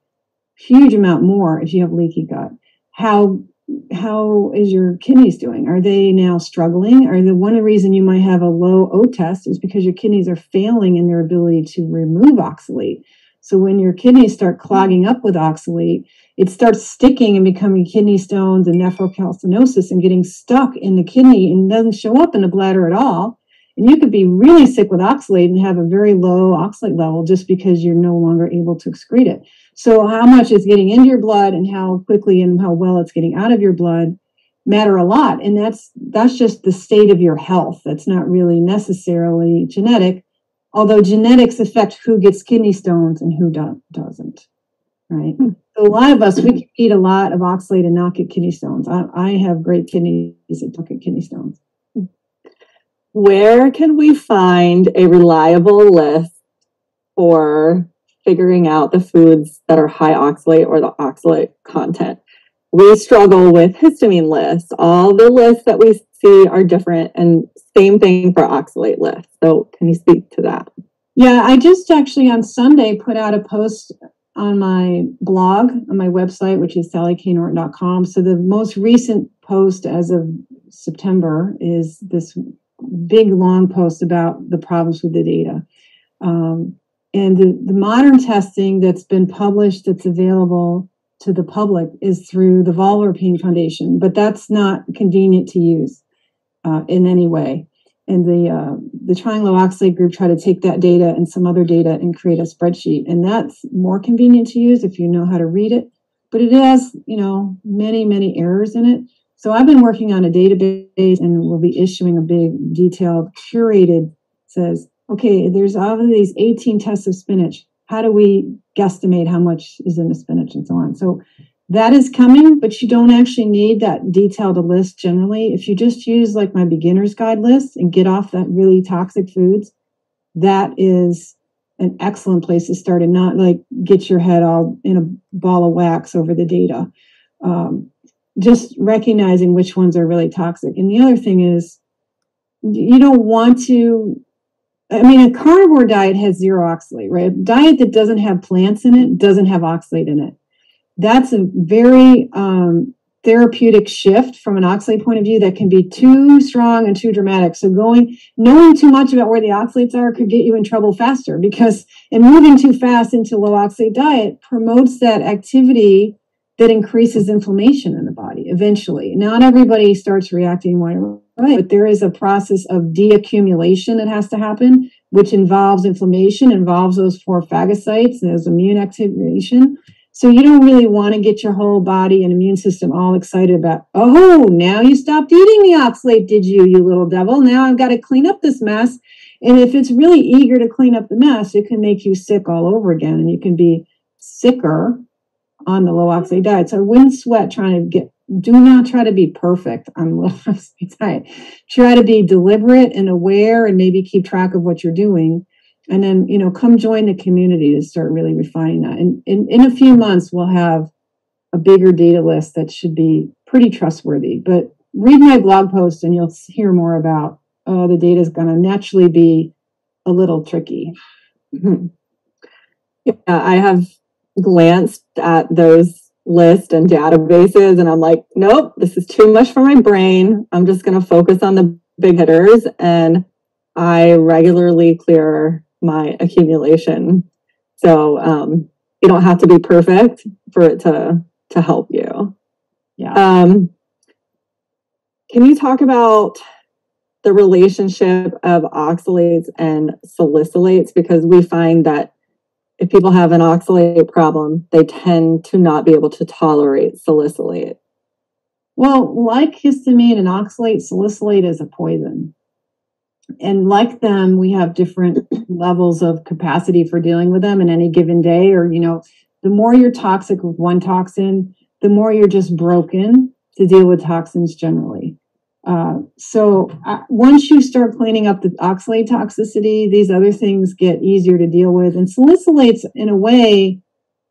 huge amount more if you have leaky gut. How is your kidneys doing? Are they now struggling? One reason you might have a low O test is because your kidneys are failing in their ability to remove oxalate. So when your kidneys start clogging up with oxalate, it starts sticking and becoming kidney stones and nephrocalcinosis and getting stuck in the kidney and doesn't show up in the bladder at all. And you could be really sick with oxalate and have a very low oxalate level just because you're no longer able to excrete it. So how much is getting into your blood and how quickly and how well it's getting out of your blood matter a lot. And that's just the state of your health. That's not really necessarily genetic, although genetics affect who gets kidney stones and who doesn't, right? So a lot of us, we can eat a lot of oxalate and not get kidney stones. I have great kidneys that don't get kidney stones. Where can we find a reliable list for figuring out the foods that are high oxalate or the oxalate content? We struggle with histamine lists. All the lists that we see are different, and same thing for oxalate lists. So can you speak to that? Yeah, I just actually on Sunday put out a post on my blog, on my website, which is sallyknorton.com. So the most recent post as of September is this big long post about the problems with the data. And the modern testing that's been published, that's available to the public, is through the Volver Foundation, but that's not convenient to use in any way. And the Trying Low Oxalate group try to take that data and some other data and create a spreadsheet, and that's more convenient to use if you know how to read it. But it has, many errors in it. So I've been working on a database, and we'll be issuing a big, detailed, curated, says, okay, there's all of these 18 tests of spinach. How do we guesstimate how much is in the spinach and so on? So that is coming, but you don't actually need that detailed a list generally. If you just use like my beginner's guide list and get off that really toxic foods, that is an excellent place to start, and not like get your head all in a ball of wax over the data. Just recognizing which ones are really toxic. And the other thing is, you don't want to, a carnivore diet has zero oxalate, right? A diet that doesn't have plants in it doesn't have oxalate in it. That's a very therapeutic shift from an oxalate point of view that can be too strong and too dramatic. So knowing too much about where the oxalates are could get you in trouble faster, because moving too fast into low oxalate diet promotes that activity that increases inflammation in the body eventually. Not everybody starts reacting right away, but there is a process of deaccumulation that has to happen, which involves inflammation, involves those 4 phagocytes, and there's immune activation. So you don't really want to get your whole body and immune system all excited about, oh, now you stopped eating the oxalate, did you little devil? Now I've got to clean up this mess. And if it's really eager to clean up the mess, it can make you sick all over again, and you can be sicker on the low oxalate diet. So I wouldn't sweat do not try to be perfect on low oxalate diet. Try to be deliberate and aware, and maybe keep track of what you're doing. And then, come join the community to start really refining that. And in a few months, we'll have a bigger data list that should be pretty trustworthy. But read my blog post and you'll hear more about, the data is going to naturally be a little tricky. Mm-hmm. Yeah, I have glanced at those lists and databases, and I'm like, nope, this is too much for my brain. I'm just going to focus on the big hitters, and I regularly clear my accumulation. So you don't have to be perfect for it to help you. Yeah. Can you talk about the relationship of oxalates and salicylates? Because we find that if people have an oxalate problem, they tend to not be able to tolerate salicylate. Well, like histamine and oxalate, salicylate is a poison. And like them, we have different levels of capacity for dealing with them in any given day. Or, the more you're toxic with one toxin, the more you're just broken to deal with toxins generally. So once you start cleaning up the oxalate toxicity, these other things get easier to deal with. And salicylates, in a way,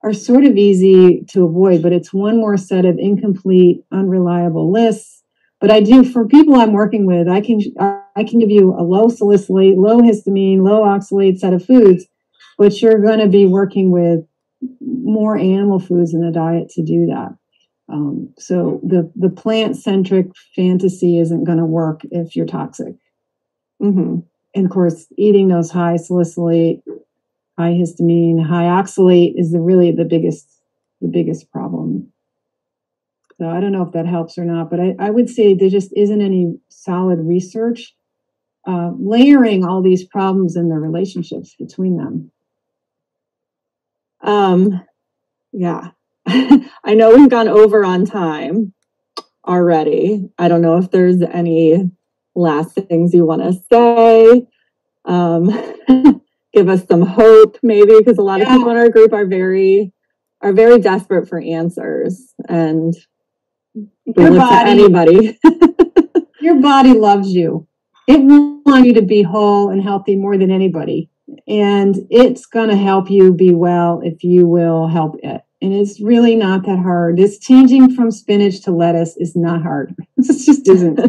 are sort of easy to avoid, but it's one more set of incomplete, unreliable lists. But for people I'm working with, I can give you a low salicylate, low histamine, low oxalate set of foods, but you're going to be working with more animal foods in the diet to do that. So the plant-centric fantasy isn't going to work if you're toxic. Mm-hmm. And of course, eating those high salicylate, high histamine, high oxalate is really the biggest problem. So I don't know if that helps or not, but I would say there just isn't any solid research layering all these problems and the relationships between them. Yeah. I know we've gone over on time already. I don't know if there's any last things you want to say. Give us some hope, maybe, because a lot of people in our group are very desperate for answers, and we look to anybody. Your body loves you. It wants you to be whole and healthy more than anybody, and it's going to help you be well if you will help it. And it's really not that hard. This changing from spinach to lettuce is not hard. It just isn't.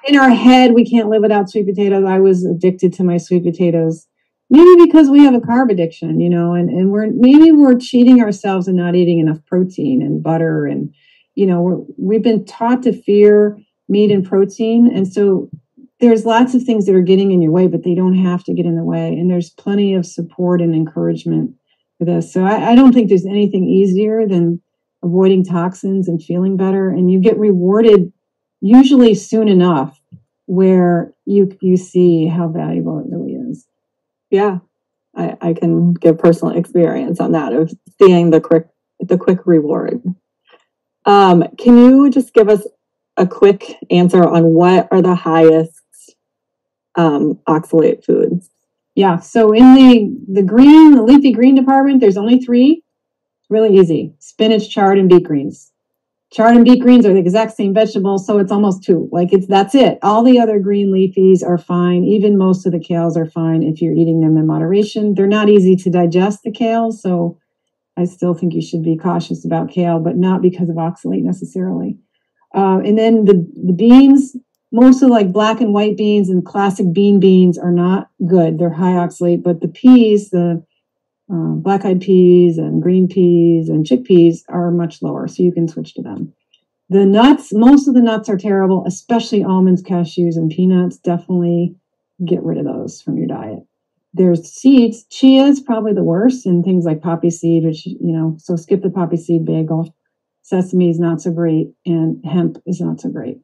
In our head, we can't live without sweet potatoes. I was addicted to my sweet potatoes maybe because we have a carb addiction, and we're cheating ourselves and not eating enough protein and butter. And, we've been taught to fear meat and protein. And so there's lots of things that are getting in your way, but they don't have to get in the way. And there's plenty of support and encouragement for this. So I don't think there's anything easier than avoiding toxins and feeling better. And you get rewarded usually soon enough where you see how valuable it really is. Yeah, I can give personal experience on that of seeing the quick reward. Can you just give us a quick answer on what are the highest oxalate foods? Yeah, so in the leafy green department, there's only 3. It's really easy: spinach, chard, and beet greens. Chard and beet greens are the exact same vegetable, so it's almost 2. That's it. All the other green leafies are fine. Even most of the kales are fine if you're eating them in moderation. They're not easy to digest, the kale, so I still think you should be cautious about kale, but not because of oxalate necessarily. And then the beans, most of black and white beans and classic beans are not good. They're high oxalate, but the peas, the black-eyed peas and green peas and chickpeas are much lower, so you can switch to them. The nuts, most of the nuts are terrible, especially almonds, cashews, and peanuts. Definitely get rid of those from your diet. There's seeds. Chia is probably the worst, and things like poppy seed, which, so skip the poppy seed bagel. Sesame is not so great, and hemp is not so great.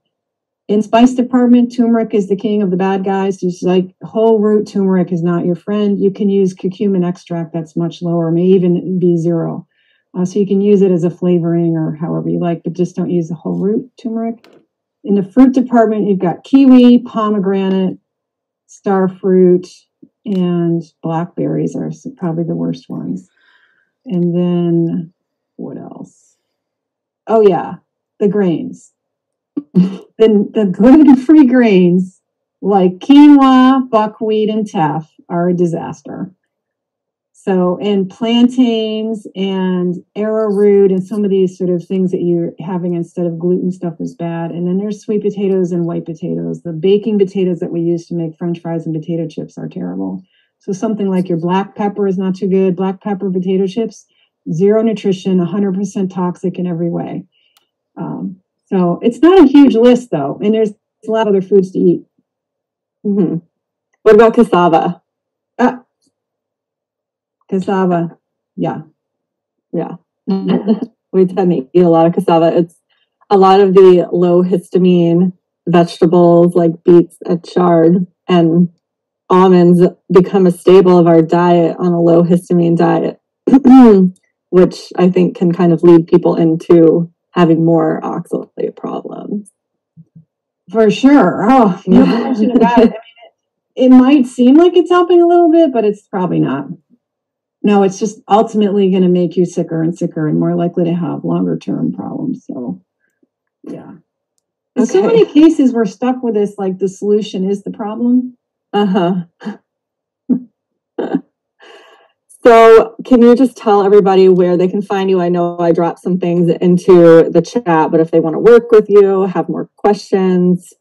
In spice department, turmeric is the king of the bad guys. Just whole root turmeric is not your friend. You can use curcumin extract that's much lower, may even be 0. So you can use it as a flavoring or however you like, but just don't use the whole root turmeric. In the fruit department, you've got kiwi, pomegranate, star fruit, and blackberries are probably the worst ones. And then what else? Oh yeah, the grains. Then the gluten-free grains like quinoa, buckwheat, and teff are a disaster. So, and plantains and arrowroot and some of these sort of things that you're having instead of gluten stuff is bad. And then there's sweet potatoes and white potatoes. The baking potatoes that we use to make French fries and potato chips are terrible. So something like your black pepper is not too good. Black pepper potato chips, 0 nutrition, 100% toxic in every way. So it's not a huge list, though, and there's a lot of other foods to eat. Mm-hmm. What about cassava? Cassava, yeah. We tend to eat a lot of cassava. It's a lot of the low histamine vegetables like beets and chard and almonds become a staple of our diet on a low histamine diet, which I think can kind of lead people into having more oxalate problems. For sure. Oh, no question about it. It might seem like it's helping a little bit, but it's probably not. No, it's just ultimately going to make you sicker and sicker and more likely to have longer term problems. So, yeah. In so many cases, we're stuck with this, the solution is the problem. So can you just tell everybody where they can find you? I know I dropped some things into the chat, but if they want to work with you, have more questions,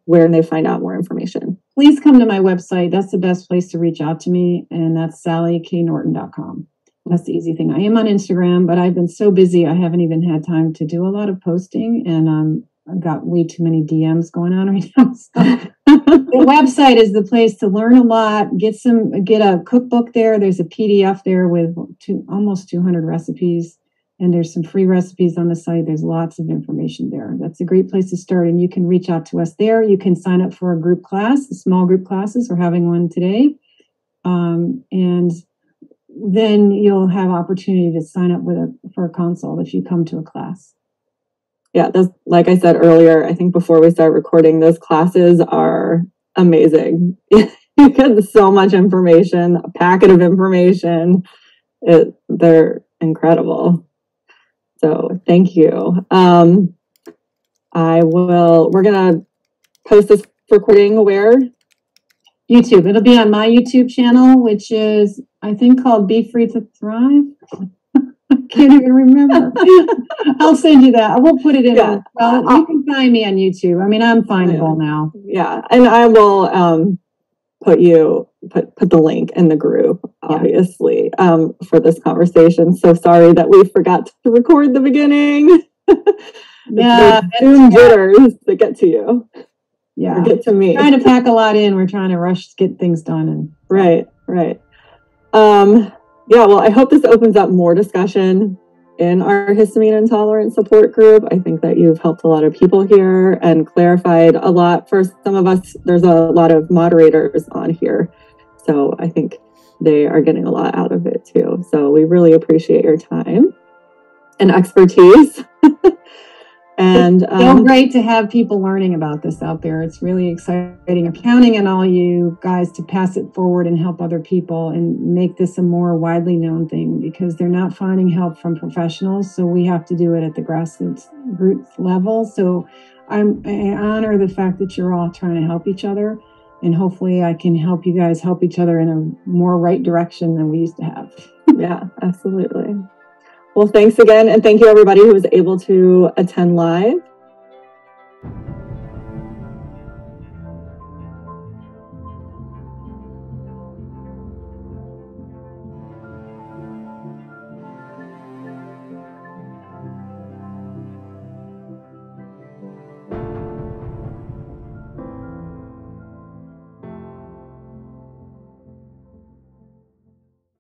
where can they find out more information? Please come to my website. That's the best place to reach out to me. And that's sallyknorton.com. That's the easy thing. I am on Instagram, but I've been so busy, I haven't even had time to do a lot of posting. And I've got way too many DMs going on right now. So the website is the place to learn a lot, get a cookbook there. There's a PDF there with almost 200 recipes, and there's some free recipes on the site. There's lots of information there. That's a great place to start, and you can reach out to us there. You can sign up for a group class, a small group classes. We're having one today, and then you'll have opportunity to sign up for a consult if you come to a class. Yeah, like I said earlier, I think before we start recording, those classes are amazing. You get so much information, a packet of information. They're incredible. So thank you. We're going to post this recording where? YouTube. It'll be on my YouTube channel, which is, I think, called Be Free to Thrive. I can't even remember. I'll send you that. I will put it in. Yeah. Well, you can find me on YouTube. I mean, I'm findable now. Yeah. And I will put you put the link in the group, obviously, for this conversation. So sorry that we forgot to record the beginning. Yeah, Zoom jitters that get to you. Yeah, or get to me. We're trying to pack a lot in. We're trying to rush to get things done. And right. Yeah, well, I hope this opens up more discussion in our histamine intolerance support group. I think that you've helped a lot of people here and clarified a lot for some of us. There's a lot of moderators on here, so I think they are getting a lot out of it too. So we really appreciate your time and expertise. And it's so great to have people learning about this out there. It's really exciting. I'm counting on all you guys to pass it forward and help other people and make this a more widely known thing, because they're not finding help from professionals. So we have to do it at the grassroots level. So I honor the fact that you're all trying to help each other, and hopefully I can help you guys help each other in a more right direction than we used to have. Yeah, absolutely. Well, thanks again. And thank you everybody who was able to attend live.